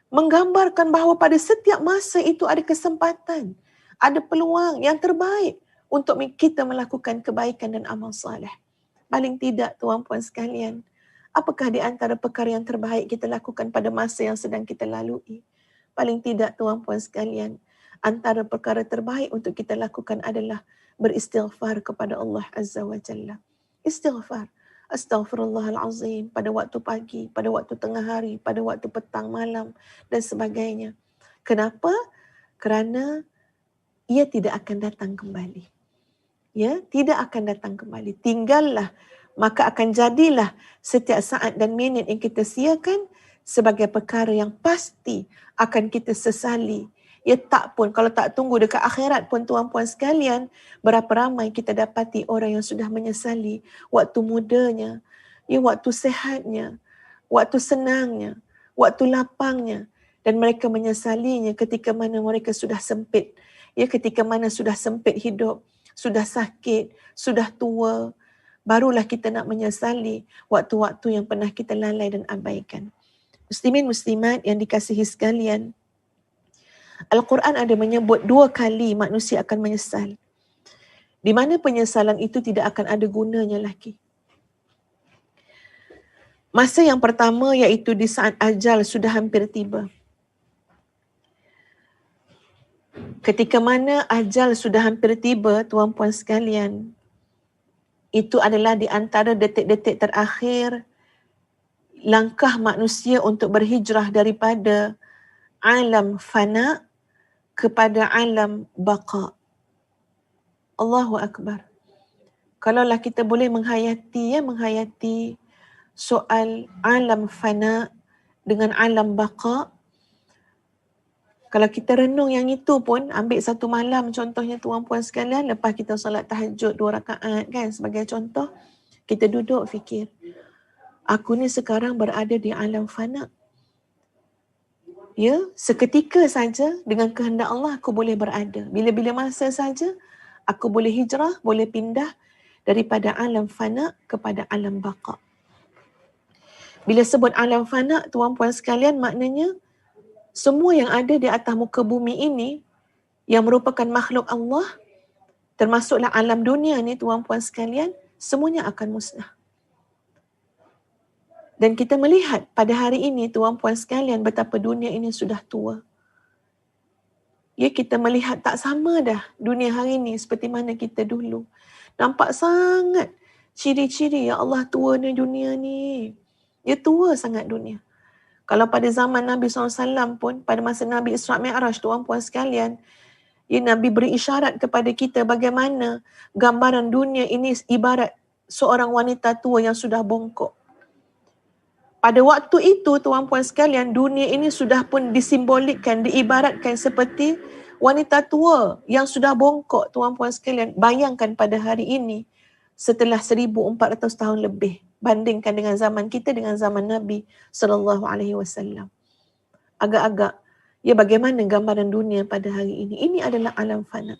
S3: Menggambarkan bahawa pada setiap masa itu ada kesempatan, ada peluang yang terbaik untuk kita melakukan kebaikan dan amal saleh. Paling tidak tuan-puan sekalian, apakah di antara perkara yang terbaik kita lakukan pada masa yang sedang kita lalui? Paling tidak tuan-puan sekalian, antara perkara terbaik untuk kita lakukan adalah beristighfar kepada Allah Azza wa Jalla. Istighfar. Astaghfirullahalazim pada waktu pagi, pada waktu tengah hari, pada waktu petang, malam dan sebagainya. Kenapa? Kerana ia tidak akan datang kembali. Ya, tidak akan datang kembali. Tinggallah, maka akan jadilah setiap saat dan minit yang kita siakan sebagai perkara yang pasti akan kita sesali. Ya tak pun, kalau tak tunggu dekat akhirat pun tuan-puan sekalian, berapa ramai kita dapati orang yang sudah menyesali waktu mudanya, ya waktu sehatnya, waktu senangnya, waktu lapangnya, dan mereka menyesalinya ketika mana mereka sudah sempit, ya ketika mana sudah sempit hidup, sudah sakit, sudah tua, barulah kita nak menyesali waktu-waktu yang pernah kita lalai dan abaikan. Muslimin muslimat yang dikasihi sekalian, Al-Quran ada menyebut 2 kali manusia akan menyesal. Di mana penyesalan itu tidak akan ada gunanya lagi. Masa yang pertama iaitu di saat ajal sudah hampir tiba. Ketika mana ajal sudah hampir tiba, tuan-puan sekalian, itu adalah di antara detik-detik terakhir langkah manusia untuk berhijrah daripada alam fana kepada alam baqa. Allahu Akbar. Kalaulah kita boleh menghayati soal alam fana dengan alam baqa, kalau kita renung yang itu pun, ambil satu malam contohnya tuan-puan sekalian, lepas kita solat tahajud 2 rakaat kan, sebagai contoh, kita duduk fikir, aku ni sekarang berada di alam fana. Ya, seketika saja dengan kehendak Allah aku boleh berada. Bila-bila masa saja aku boleh hijrah, boleh pindah daripada alam fana kepada alam baqa. Bila sebut alam fana, tuan-puan sekalian, maknanya semua yang ada di atas muka bumi ini yang merupakan makhluk Allah, termasuklah alam dunia ni tuan-puan sekalian, semuanya akan musnah. Dan kita melihat pada hari ini tuan-puan sekalian betapa dunia ini sudah tua. Ya, kita melihat tak sama dah dunia hari ini seperti mana kita dulu. Nampak sangat ciri-ciri, ya Allah, tua ni dunia ni. Ya, tua sangat dunia. Kalau pada zaman Nabi SAW pun, pada masa Nabi Isra' Mi'raj tuan-puan sekalian, ya, Nabi beri isyarat kepada kita bagaimana gambaran dunia ini ibarat seorang wanita tua yang sudah bongkok. Pada waktu itu, tuan-puan sekalian, dunia ini sudah pun disimbolikkan, diibaratkan seperti wanita tua yang sudah bongkok, tuan-puan sekalian. Bayangkan pada hari ini, setelah 1400 tahun lebih, bandingkan dengan zaman kita dengan zaman Nabi sallallahu alaihi wasallam. Agak-agak bagaimana gambaran dunia pada hari ini? Ini adalah alam fana.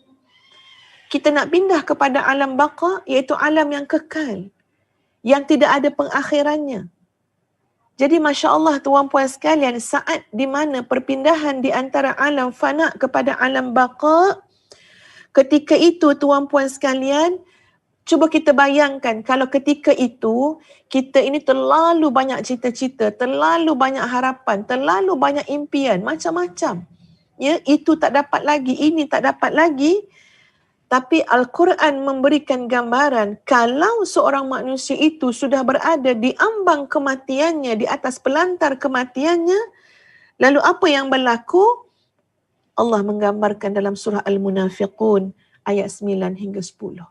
S3: Kita nak pindah kepada alam baqa, iaitu alam yang kekal, yang tidak ada pengakhirannya. Jadi Masya Allah tuan-puan sekalian, saat di mana perpindahan di antara alam fana kepada alam baqa, ketika itu tuan-puan sekalian, cuba kita bayangkan kalau ketika itu kita ini terlalu banyak cita-cita, terlalu banyak harapan, terlalu banyak impian, macam-macam. Ya, itu tak dapat lagi, ini tak dapat lagi. Tapi Al-Quran memberikan gambaran kalau seorang manusia itu sudah berada di ambang kematiannya, di atas pelantar kematiannya, lalu apa yang berlaku? Allah menggambarkan dalam surah Al-Munafiqun ayat 9 hingga 10.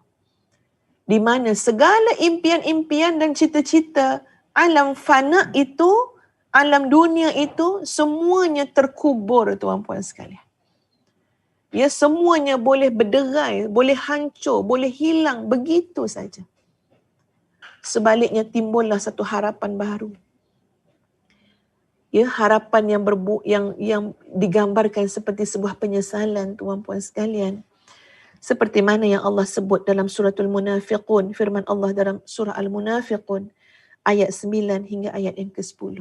S3: Di mana segala impian-impian dan cita-cita alam fana itu, alam dunia itu, semuanya terkubur tuan-puan sekalian. Ya, semuanya boleh berderai, boleh hancur, boleh hilang begitu saja. Sebaliknya timbullah satu harapan baru. Ya, harapan yang digambarkan seperti sebuah penyesalan tuan-puan sekalian. Seperti mana yang Allah sebut dalam suratul Munafiqun, firman Allah dalam surah Al-Munafiqun ayat 9 hingga ayat yang ke-10.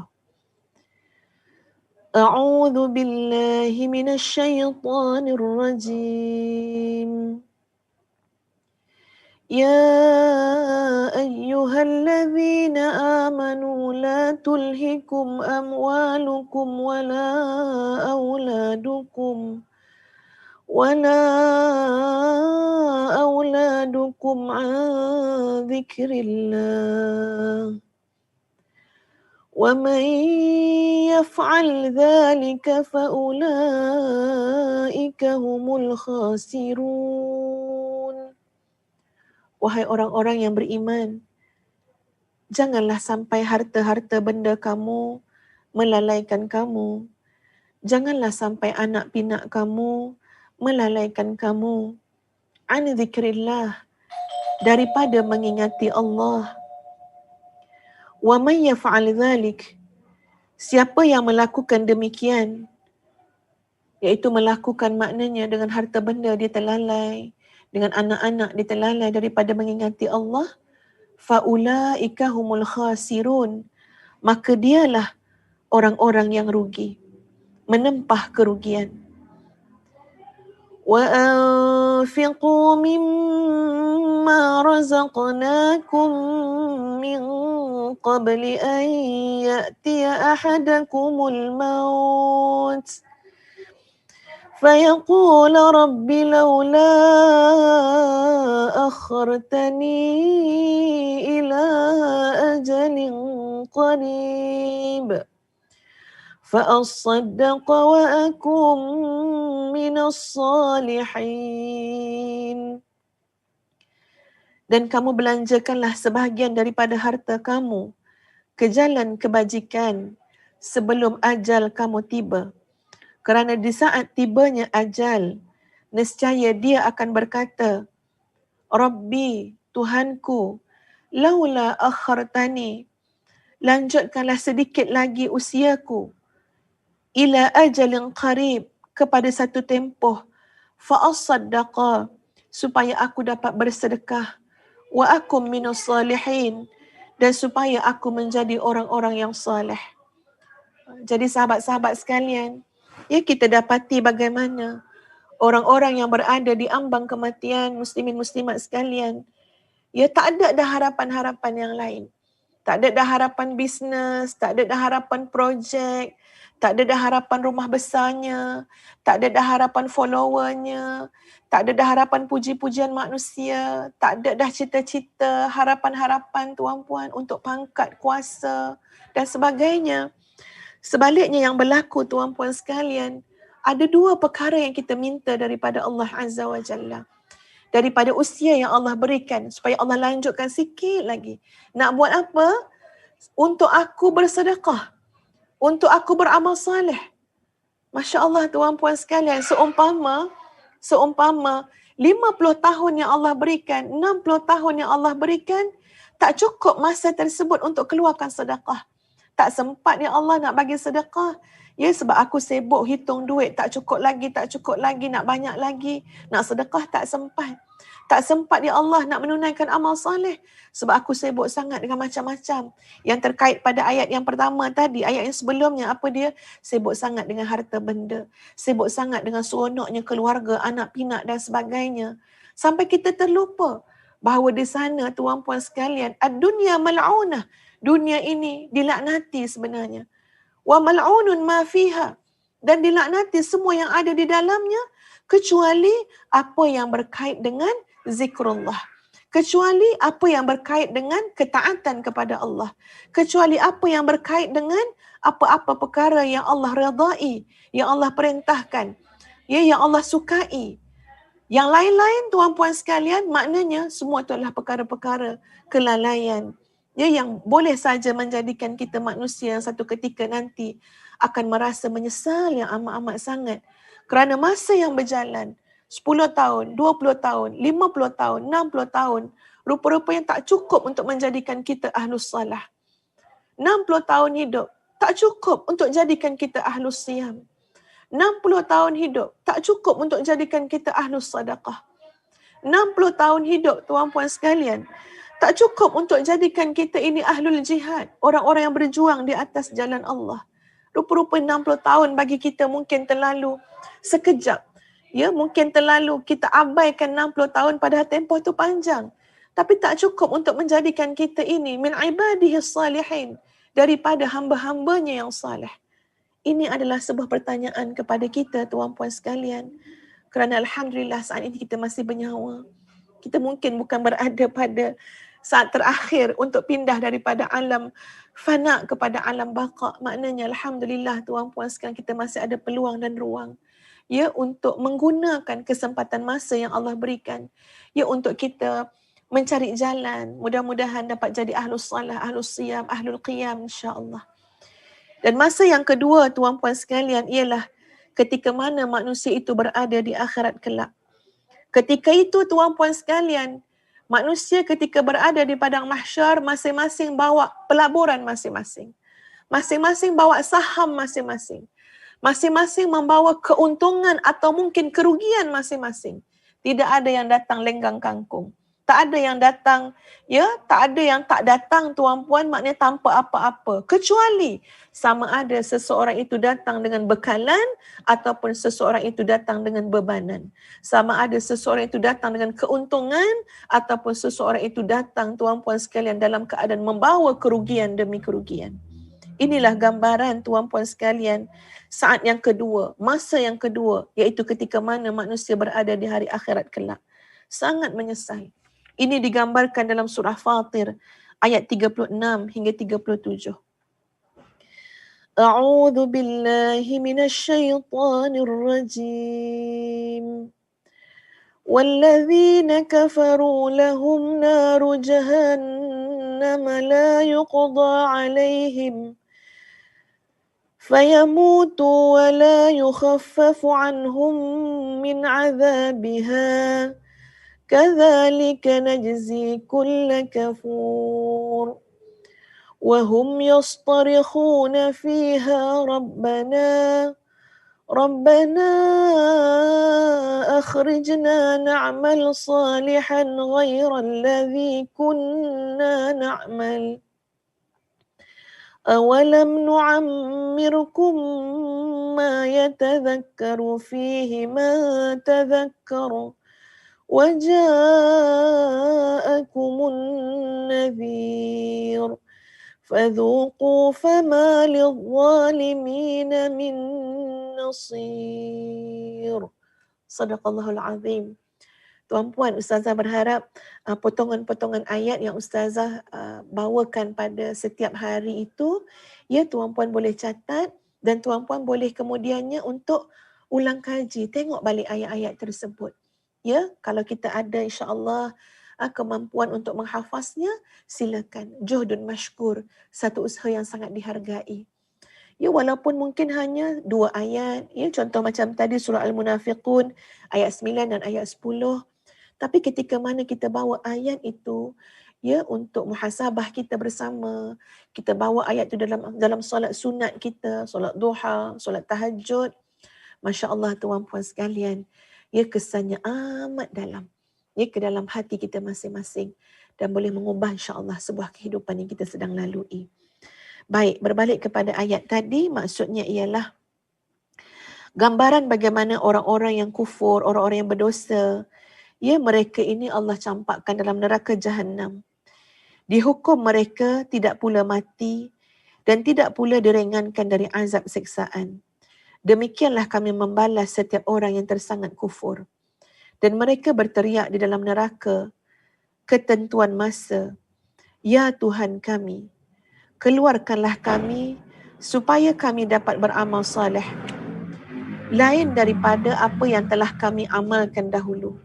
S3: A'udzu billahi minasyaitonir rajim. Ya ayyuhalladzina amanu la tulhikum amwalukum wala auladukum an dzikrillah. وَمَنْ يَفْعَلْ ذَلِكَ فَأُولَئِكَ هُمُ الْخَاسِرُونَ. Wahai orang-orang yang beriman, janganlah sampai harta-harta benda kamu melalaikan kamu. Janganlah sampai anak pinak kamu melalaikan kamu. An dzikrillah, daripada mengingati Allah. Wa man yaf'al dhalik, siapa yang melakukan demikian, iaitu melakukan maknanya dengan harta benda dia terlalai, dengan anak-anak dia terlalai daripada mengingati Allah, faulaika humul khasirun, maka dialah orang-orang yang rugi, menempah kerugian. Wa anfiqu mimma razaqnakum min qabli an ya'tiya ahadakumul maut فيقول رب لولا أخرتني إلى أجل قريب فأصدق وأكن من الصالحين. Dan kamu belanjakanlah sebahagian daripada harta kamu ke jalan kebajikan sebelum ajal kamu tiba. Kerana di saat tibanya ajal, nescaya dia akan berkata, Rabbi, Tuhanku, laula akhartani, lanjutkanlah sedikit lagi usiaku, ila ajalin qarib, kepada satu tempoh, fa'asaddaqa, supaya aku dapat bersedekah, wa akum minus salihin, dan supaya aku menjadi orang-orang yang saleh. Jadi sahabat-sahabat sekalian, ya, kita dapati bagaimana orang-orang yang berada di ambang kematian, muslimin muslimat sekalian, ya, tak ada dah harapan-harapan yang lain. Tak ada dah harapan bisnes, tak ada dah harapan projek, tak ada dah harapan rumah besarnya, tak ada dah harapan followernya, tak ada dah harapan puji-pujian manusia, tak ada dah cita-cita, harapan-harapan tuan-puan untuk pangkat, kuasa dan sebagainya. Sebaliknya yang berlaku tuan-puan sekalian, ada dua perkara yang kita minta daripada Allah Azza wa Jalla. Daripada usia yang Allah berikan, supaya Allah lanjutkan sikit lagi. Nak buat apa? Untuk aku bersedekah. Untuk aku beramal saleh. Masya Allah tuan-puan sekalian, seumpama 50 tahun yang Allah berikan, 60 tahun yang Allah berikan, tak cukup masa tersebut untuk keluarkan sedekah. Tak sempat ya Allah nak bagi sedekah. Ya, sebab aku sibuk hitung duit, tak cukup lagi, nak banyak lagi. Nak sedekah tak sempat. Tak sempat ya Allah nak menunaikan amal soleh. Sebab aku sibuk sangat dengan macam-macam. Yang terkait pada ayat yang pertama tadi, ayat yang sebelumnya, apa dia? Sibuk sangat dengan harta benda. Sibuk sangat dengan seronoknya keluarga, anak pinak dan sebagainya. Sampai kita terlupa bahawa di sana, tuan puan sekalian, ad-dunya mal'unah. Dunia ini dilaknati sebenarnya. Wa mal'unun ma fiha. Dan dilaknati semua yang ada di dalamnya kecuali apa yang berkait dengan zikrullah. Kecuali apa yang berkait dengan ketaatan kepada Allah. Kecuali apa yang berkait dengan apa-apa perkara yang Allah redai, yang Allah perintahkan, ya, yang Allah sukai. Yang lain-lain tuan puan sekalian, maknanya semua itu adalah perkara-perkara kelalaian, ya, yang boleh saja menjadikan kita manusia yang satu ketika nanti akan merasa menyesal yang amat-amat sangat kerana masa yang berjalan 10 tahun, 20 tahun, 50 tahun, 60 tahun rupa-rupanya tak cukup untuk menjadikan kita ahlus salah. 60 tahun hidup tak cukup untuk jadikan kita ahlus siyam. 60 tahun hidup tak cukup untuk jadikan kita ahlus sedekah. 60 tahun hidup tuan puan sekalian tak cukup untuk jadikan kita ini ahlul jihad, orang-orang yang berjuang di atas jalan Allah. Rupa-rupa 60 tahun bagi kita mungkin terlalu sekejap. Ya, mungkin terlalu kita abaikan 60 tahun pada tempoh itu panjang. Tapi tak cukup untuk menjadikan kita ini min ibadihis salihin, daripada hamba-hambanya yang salih. Ini adalah sebuah pertanyaan kepada kita tuan puan sekalian. Kerana alhamdulillah saat ini kita masih bernyawa. Kita mungkin bukan berada pada saat terakhir untuk pindah daripada alam fana kepada alam baqa. Maknanya alhamdulillah tuan puan sekalian, kita masih ada peluang dan ruang, ya, untuk menggunakan kesempatan masa yang Allah berikan, ya, untuk kita mencari jalan. Mudah-mudahan dapat jadi ahlus salah, ahlus siyam, ahlul qiyam insya-Allah. Dan masa yang kedua tuan puan sekalian ialah ketika mana manusia itu berada di akhirat kelak. Ketika itu tuan puan sekalian, manusia ketika berada di padang mahsyar masing-masing bawa pelaburan masing-masing. Masing-masing bawa saham masing-masing. Masing-masing membawa keuntungan atau mungkin kerugian masing-masing. Tidak ada yang datang lenggang kangkung. Tak ada yang datang, ya, tak ada yang tak datang tuan puan, maknanya tanpa apa-apa. Kecuali sama ada seseorang itu datang dengan bekalan ataupun seseorang itu datang dengan bebanan. Sama ada seseorang itu datang dengan keuntungan ataupun seseorang itu datang tuan puan sekalian dalam keadaan membawa kerugian demi kerugian. Inilah gambaran tuan puan sekalian saat yang kedua, masa yang kedua, iaitu ketika mana manusia berada di hari akhirat kelak. Sangat menyesal. Ini digambarkan dalam surah Fatir ayat 36 hingga 37. A'udzu billahi minasy syaithanir rajim. Walladzina kafaru lahum naru jahannam la yuqda 'alaihim fayamutu wa la yukhaffafu 'anhum min 'adzabiha. كذلك نجزي كل كفور وهم يصطرخون فيها ربنا أخرجنا نعمل صالحا غير الذي كنا نعمل أولم نعمركم ما يتذكر فيه من تذكر وجاءكم النذير فذوقوا فما للظالمين من نصير. Sadaqallahul azim. Tuan puan, Ustazah berharap potongan-potongan ayat yang Ustazah bawakan pada setiap hari itu, ya, tuan puan boleh catat dan tuan puan boleh kemudiannya untuk ulang kaji, tengok balik ayat-ayat tersebut. Ya, kalau kita ada insya-Allah kemampuan untuk menghafaznya, silakan. Juhdun mashkur, satu usaha yang sangat dihargai. Ya, walaupun mungkin hanya 2 ayat, ya, contoh macam tadi surah Al-Munafiqun ayat 9 dan ayat 10. Tapi ketika mana kita bawa ayat itu, ya, untuk muhasabah kita bersama, kita bawa ayat itu dalam solat sunat kita, solat duha, solat tahajud, Masya Allah tuan puan sekalian, ya, kesannya amat dalam, ya, ke dalam hati kita masing-masing dan boleh mengubah insya Allah sebuah kehidupan yang kita sedang lalui. Baik, berbalik kepada ayat tadi, maksudnya ialah gambaran bagaimana orang-orang yang kufur, orang-orang yang berdosa, ya, mereka ini Allah campakkan dalam neraka Jahannam. Dihukum mereka tidak pula mati dan tidak pula diringankan dari azab siksaan. Demikianlah kami membalas setiap orang yang tersangat kufur. Dan mereka berteriak di dalam neraka, ketentuan masa, Ya Tuhan kami, keluarkanlah kami supaya kami dapat beramal soleh lain daripada apa yang telah kami amalkan dahulu.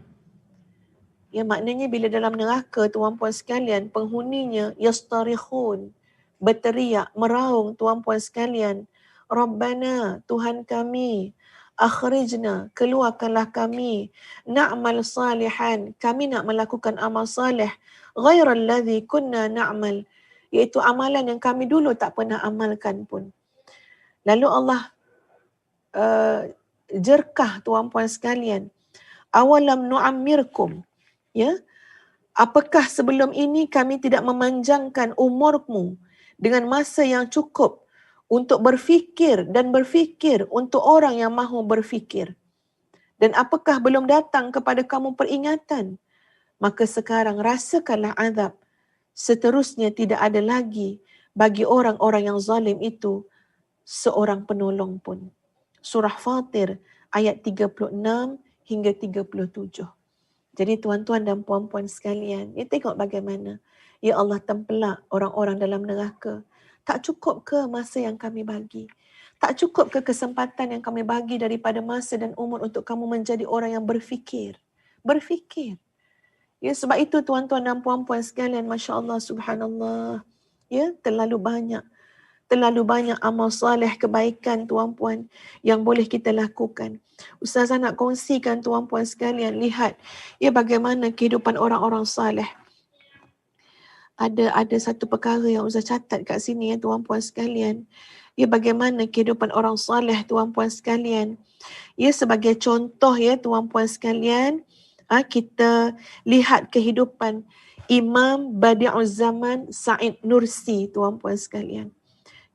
S3: Ya, maknanya bila dalam neraka tuan-puan sekalian, penghuninya yastarikhun, berteriak, meraung tuan-puan sekalian, Rabbana, Tuhan kami, akhrijna, keluarkanlah kami, na'mal salihan, kami nak melakukan amal salih, ghairal ladzi kunna na'mal, iaitu amalan yang kami dulu tak pernah amalkan pun. Lalu Allah jerkah tuan-puan sekalian, awalam nu'ammirkum, ya, apakah sebelum ini kami tidak memanjangkan umurmu dengan masa yang cukup untuk berfikir dan berfikir untuk orang yang mahu berfikir? Dan apakah belum datang kepada kamu peringatan? Maka sekarang rasakanlah azab. Seterusnya tidak ada lagi bagi orang-orang yang zalim itu seorang penolong pun. Surah Fatir ayat 36 hingga 37. Jadi tuan-tuan dan puan-puan sekalian, ya, tengok bagaimana ya Allah tempelak orang-orang dalam neraka. Tak cukup ke masa yang kami bagi? Tak cukup ke kesempatan yang kami bagi daripada masa dan umur untuk kamu menjadi orang yang berfikir? Berfikir. Ya, sebab itu tuan-tuan dan puan-puan sekalian, Masya Allah, Subhanallah. Ya, terlalu banyak amal soleh, kebaikan tuan-puan yang boleh kita lakukan. Ustazah nak kongsikan tuan-puan sekalian, lihat ya bagaimana kehidupan orang-orang saleh. Ada satu perkara yang Ustazah catat kat sini ya tuan-puan sekalian. Ya, bagaimana kehidupan orang saleh tuan-puan sekalian. Ya, sebagai contoh ya tuan-puan sekalian, kita lihat kehidupan Imam Badi'uz Zaman Said Nursi tuan-puan sekalian.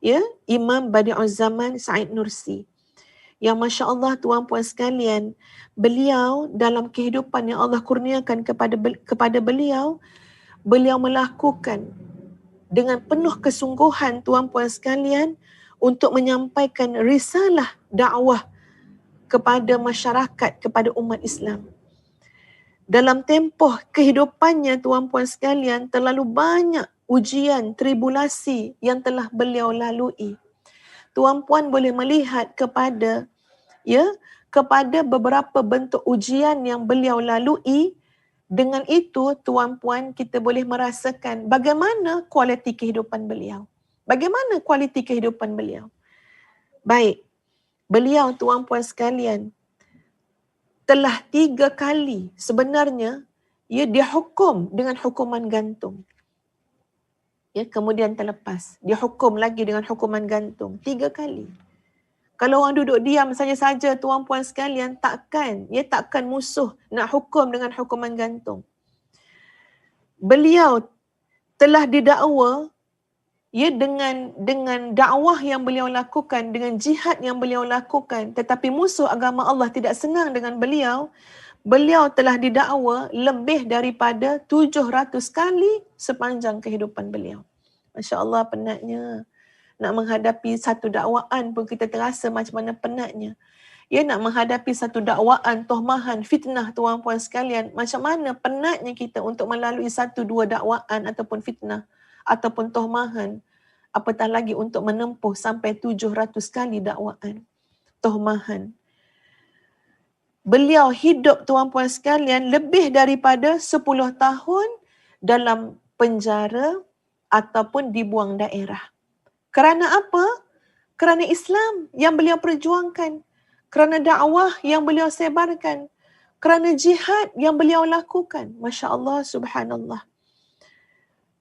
S3: Ya, Imam Badi'uz Zaman Said Nursi. Yang Masya Allah tuan-puan sekalian, beliau dalam kehidupan yang Allah kurniakan kepada beliau melakukan dengan penuh kesungguhan tuan-puan sekalian untuk menyampaikan risalah dakwah kepada masyarakat, kepada umat Islam. Dalam tempoh kehidupannya tuan-puan sekalian, terlalu banyak ujian, tribulasi yang telah beliau lalui. Tuan-puan boleh melihat kepada beberapa bentuk ujian yang beliau lalui. Dengan itu tuan-puan kita boleh merasakan bagaimana kualiti kehidupan beliau. Bagaimana kualiti kehidupan beliau? Baik, beliau tuan-puan sekalian telah 3 kali sebenarnya dihukum dengan hukuman gantung. Ya, kemudian terlepas. Dihukum lagi dengan hukuman gantung 3 kali. Kalau orang duduk diam saja tuan-puan sekalian, takkan musuh nak hukum dengan hukuman gantung. Beliau telah didakwa dengan dakwah yang beliau lakukan, dengan jihad yang beliau lakukan, tetapi musuh agama Allah tidak senang dengan beliau. Beliau telah didakwa lebih daripada 700 kali sepanjang kehidupan beliau. Masya Allah, penatnya. Nak menghadapi satu dakwaan pun kita terasa macam mana penatnya. Ya, nak menghadapi satu dakwaan, tohmahan, fitnah tuan-puan sekalian, macam mana penatnya kita untuk melalui 1-2 dakwaan ataupun fitnah ataupun tohmahan. Apatah lagi untuk menempuh sampai 700 kali dakwaan, tohmahan. Beliau hidup tuan-puan sekalian lebih daripada 10 tahun dalam penjara ataupun dibuang daerah. Kerana apa? kerana Islam yang beliau perjuangkan, kerana dakwah yang beliau sebarkan, kerana jihad yang beliau lakukan. Masya Allah, subhanallah.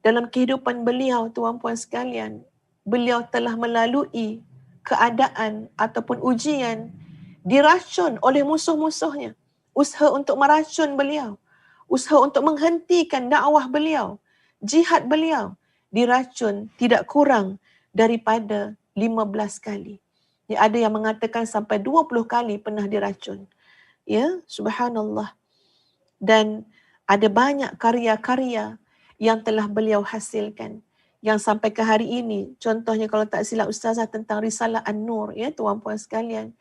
S3: Dalam kehidupan beliau, tuan-puan sekalian, beliau telah melalui keadaan ataupun ujian, diracun oleh musuh-musuhnya. Usaha untuk meracun beliau, usaha untuk menghentikan dakwah beliau, jihad beliau, diracun tidak kurang daripada 15 kali. Ya, ada yang mengatakan sampai 20 kali pernah diracun. Ya, subhanallah. Dan ada banyak karya-karya yang telah beliau hasilkan, yang sampai ke hari ini, contohnya kalau tak silap ustazah tentang Risalah An-Nur, ya tuan-puan sekalian,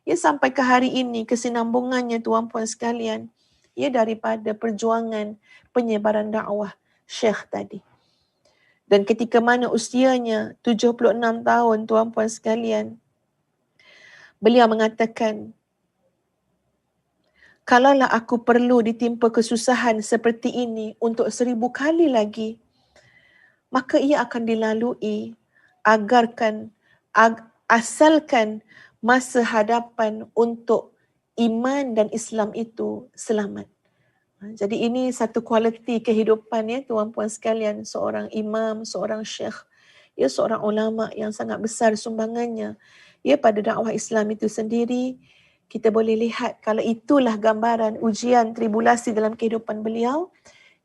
S3: ya sampai ke hari ini kesinambungannya tuan-puan sekalian, ya daripada perjuangan penyebaran dakwah Syekh tadi. Dan ketika mana usianya 76 tahun tuan-puan sekalian, beliau mengatakan, kalaulah aku perlu ditimpa kesusahan seperti ini untuk 1000 kali lagi, maka ia akan dilalui asalkan masa hadapan untuk iman dan Islam itu selamat. Jadi ini satu kualiti kehidupan ya tuan-puan sekalian, seorang imam, seorang syekh, ya seorang ulama yang sangat besar sumbangannya ya pada dakwah Islam itu sendiri. Kita boleh lihat kalau itulah gambaran ujian tribulasi dalam kehidupan beliau,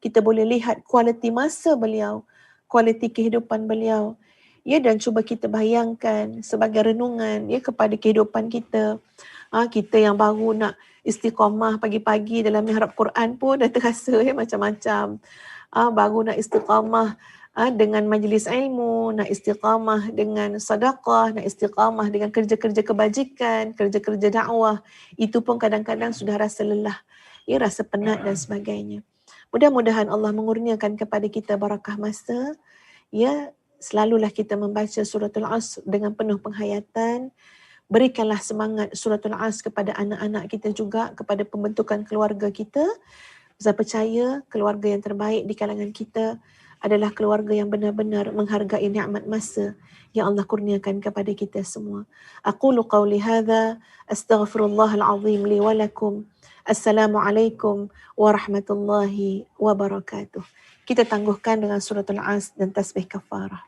S3: kita boleh lihat kualiti masa beliau, kualiti kehidupan beliau. Ya, dan cuba kita bayangkan sebagai renungan ya kepada kehidupan kita. Kita yang baru nak istiqamah pagi-pagi dalam mihrab Quran pun dah terasa ya macam-macam. Baru nak istiqamah dengan majlis ilmu, nak istiqamah dengan sedekah, nak istiqamah dengan kerja-kerja kebajikan, kerja-kerja dakwah, itu pun kadang-kadang sudah rasa lelah, ya rasa penat dan sebagainya. Mudah-mudahan Allah mengurniakan kepada kita barakah masa, ya selalulah kita membaca suratul Asr dengan penuh penghayatan. Berikanlah semangat suratul Asr kepada anak-anak kita juga, kepada pembentukan keluarga kita. Saya percaya keluarga yang terbaik di kalangan kita adalah keluarga yang benar-benar menghargai nikmat masa yang Allah kurniakan kepada kita semua. Aqulu qawli hadha, astaghfirullahal azim li wa lakum. Assalamualaikum warahmatullahi wabarakatuh. Kita tangguhkan dengan suratul Asr dan tasbih kafarah.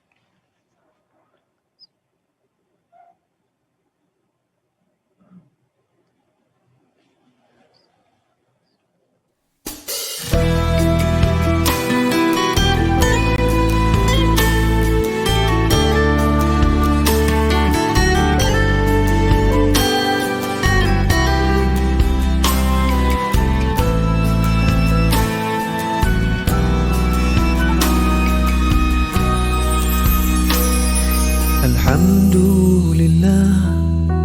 S1: Alhamdulillah,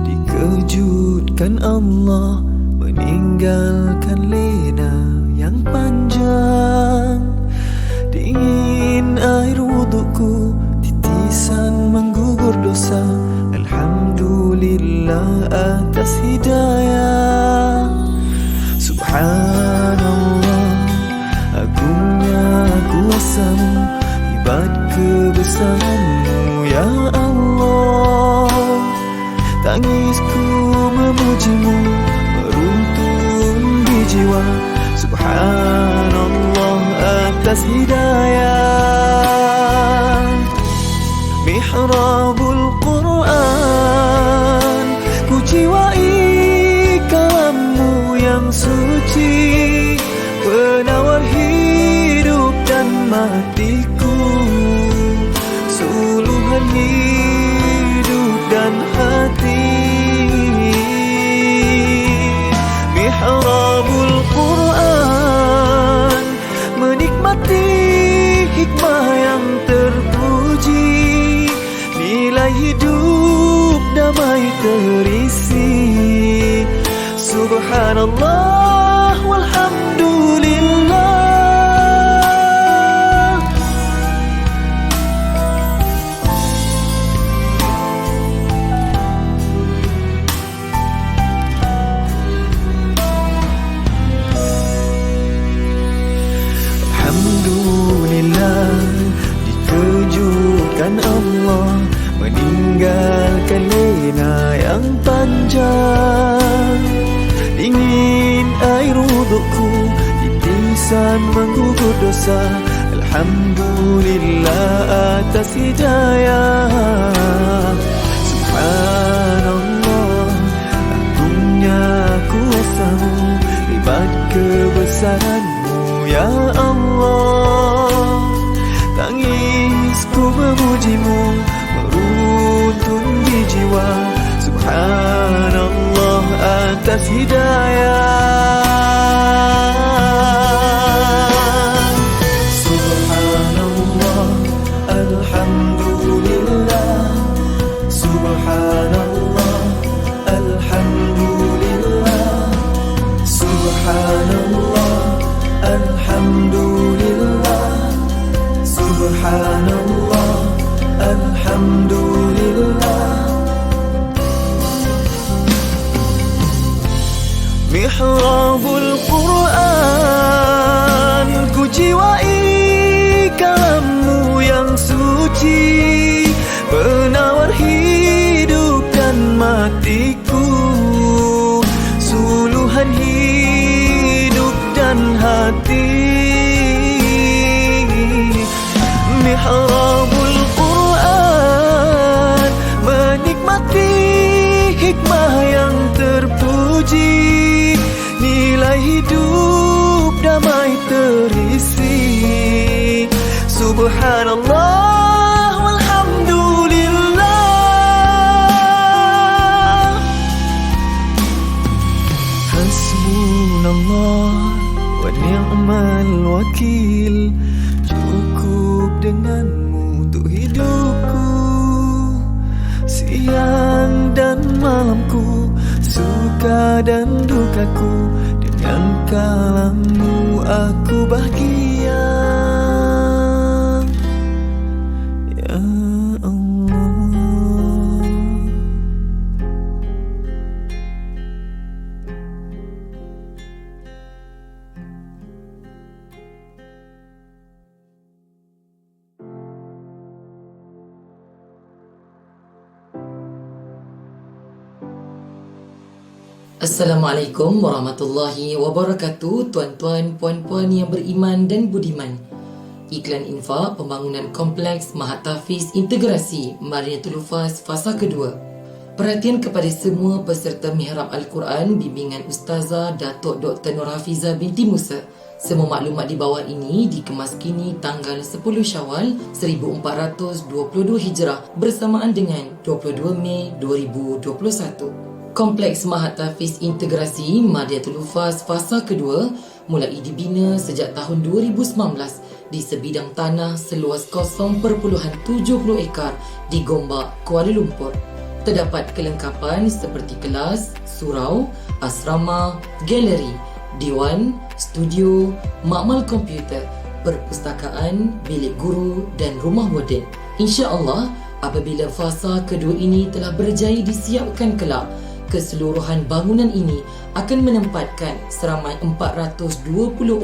S1: dikejutkan Allah meninggalkan lena yang panjang. Dingin air wudukku, titisan menggugur dosa. Alhamdulillah atas hidayah. Subhanallah, agungnya kuasamu, hebat kebesaranmu ya Allah. Tangisku memujimu, meruntun di jiwa. Subhanallah atas hidayah. Mihrabul Quran, ku jiwai kalammu yang suci, penawar hidup dan matiku, suluhan hidup dan hati. Mihrabul Quran, menikmati hikmah yang terpuji, nilai hidup damai terisi. Subhanallah walhamdulillah. Alhamdulillah, dikejutkan Allah meninggalkan panjang, dingin air wudukku, titisan menggugur dosa. Alhamdulillah atas hidayah. Subhanallah, agungnya kuasamu, hebat kebesaranmu ya Allah. Tangisku memujimu, meruntun di jiwa. Subhanallah atas hidayah. Subhanallah, alhamdulillah. Subhanallah, alhamdulillah. Subhanallah, alhamdulillah. Subhanallah, alhamdulillah. Mihrabul Quran, ku jiwai kalammu yang suci, penawar hidup dan matiku, suluhan hidup dan hati. Mihrabul Quran, menikmati hikmah yang terpuji, nilai hidup damai terisi. Subhanallah walhamdulillah. Hasbunallah wa ni'mal wakil. Cukup denganmu untuk hidupku, siang dan malamku, suka dan dukaku. Dengan kalammu aku bahagia ya Allah.
S4: Assalamualaikum warahmatullahi wabarakatuh, tuan-tuan, puan-puan yang beriman dan budiman. Iklan infak pembangunan kompleks Mahathafis Integrasi Madinatul Hufaz fasa kedua. Perhatian kepada semua peserta Mihrab Al-Quran bimbingan Ustazah Datuk Dr. Nur Hafizah binti Musa. Semua maklumat di bawah ini dikemas kini tanggal 10 Syawal 1422 Hijrah bersamaan dengan 22 Mei 2021. Kompleks Mahathafis Integrasi Madinatul Hufaz fasa kedua mulai dibina sejak tahun 2019 di sebidang tanah seluas 0.70 ekar di Gombak, Kuala Lumpur. Terdapat kelengkapan seperti kelas, surau, asrama, galeri, diwan, studio, makmal komputer, perpustakaan, bilik guru dan rumah moden. InsyaAllah, apabila fasa kedua ini telah berjaya disiapkan kelak, keseluruhan bangunan ini akan menempatkan seramai 420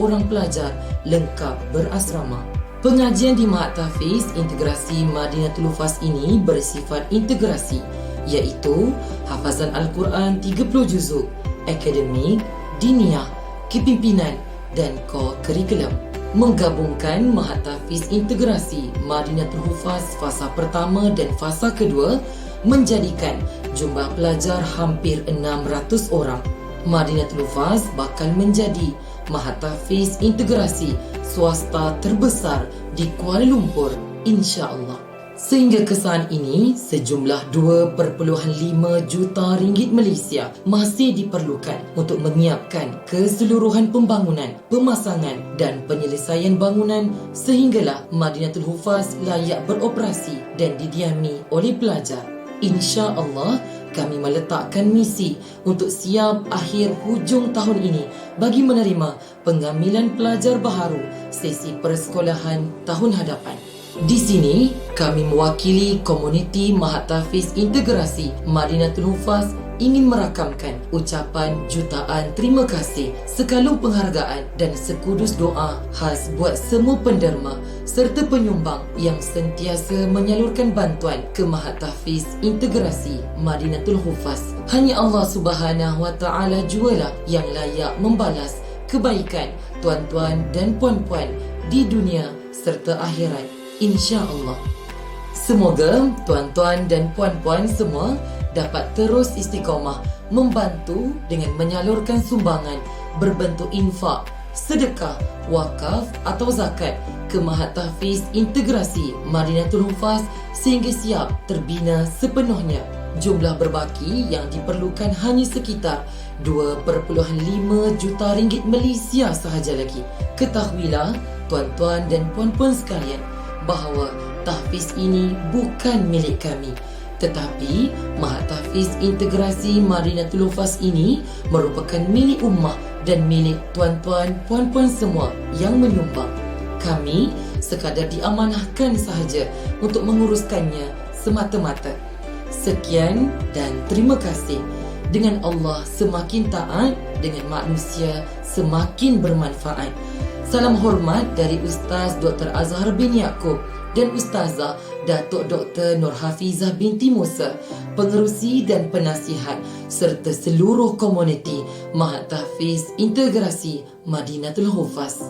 S4: orang pelajar lengkap berasrama. Pengajian di Mahathafis Integrasi Madinatul Hufaz ini bersifat integrasi, iaitu hafazan Al-Quran 30 juzuk, akademik, diniyah, kepimpinan dan co-curriculum. Menggabungkan Mahathafis Integrasi Madinatul Hufaz fasa pertama dan fasa kedua menjadikan jumlah pelajar hampir 600 orang. Madinatul Hufaz bakal menjadi Mahathafis Integrasi swasta terbesar di Kuala Lumpur, insya-Allah. Sehingga kesan ini, sejumlah 2.5 juta ringgit Malaysia masih diperlukan untuk menyiapkan keseluruhan pembangunan, pemasangan dan penyelesaian bangunan sehinggalah Madinatul Hufaz layak beroperasi dan didiami oleh pelajar. InsyaAllah, kami meletakkan misi untuk siap akhir hujung tahun ini bagi menerima pengambilan pelajar baharu sesi persekolahan tahun hadapan. Di sini, kami mewakili komuniti Mahathafis Integrasi Madinatul Hufaz ingin merakamkan ucapan jutaan terima kasih, sekalung penghargaan dan sekudus doa khas buat semua penderma serta penyumbang yang sentiasa menyalurkan bantuan ke Mahat Tahfiz Integrasi Madinatul Hufaz. Hanya Allah Subhanahu Wa Taala jualah yang layak membalas kebaikan tuan-tuan dan puan-puan di dunia serta akhirat, insya-Allah. Semoga tuan-tuan dan puan-puan semua dapat terus istiqamah membantu dengan menyalurkan sumbangan berbentuk infak, sedekah, wakaf atau zakat ke Mahat Tahfiz Integrasi Madinatul Hufaz sehingga siap terbina sepenuhnya. Jumlah berbaki yang diperlukan hanya sekitar 2.5 juta ringgit Malaysia sahaja lagi. Ketahuilah tuan-tuan dan puan-puan sekalian bahawa tahfiz ini bukan milik kami, tetapi Mahat Tahfiz Integrasi Madinatul Hufaz ini merupakan milik ummah dan milik tuan-tuan puan-puan semua yang menyumbang. Kami sekadar diamanahkan sahaja untuk menguruskannya semata-mata. Sekian dan terima kasih. Dengan Allah semakin taat, dengan manusia semakin bermanfaat. Salam hormat dari Ustaz Dr. Azhar bin Yaakob dan Ustazah Datuk Dr. Nur Hafizah binti Musa, pengerusi dan penasihat serta seluruh komuniti Mahat Tahfiz Integrasi Madinatul Hufaz.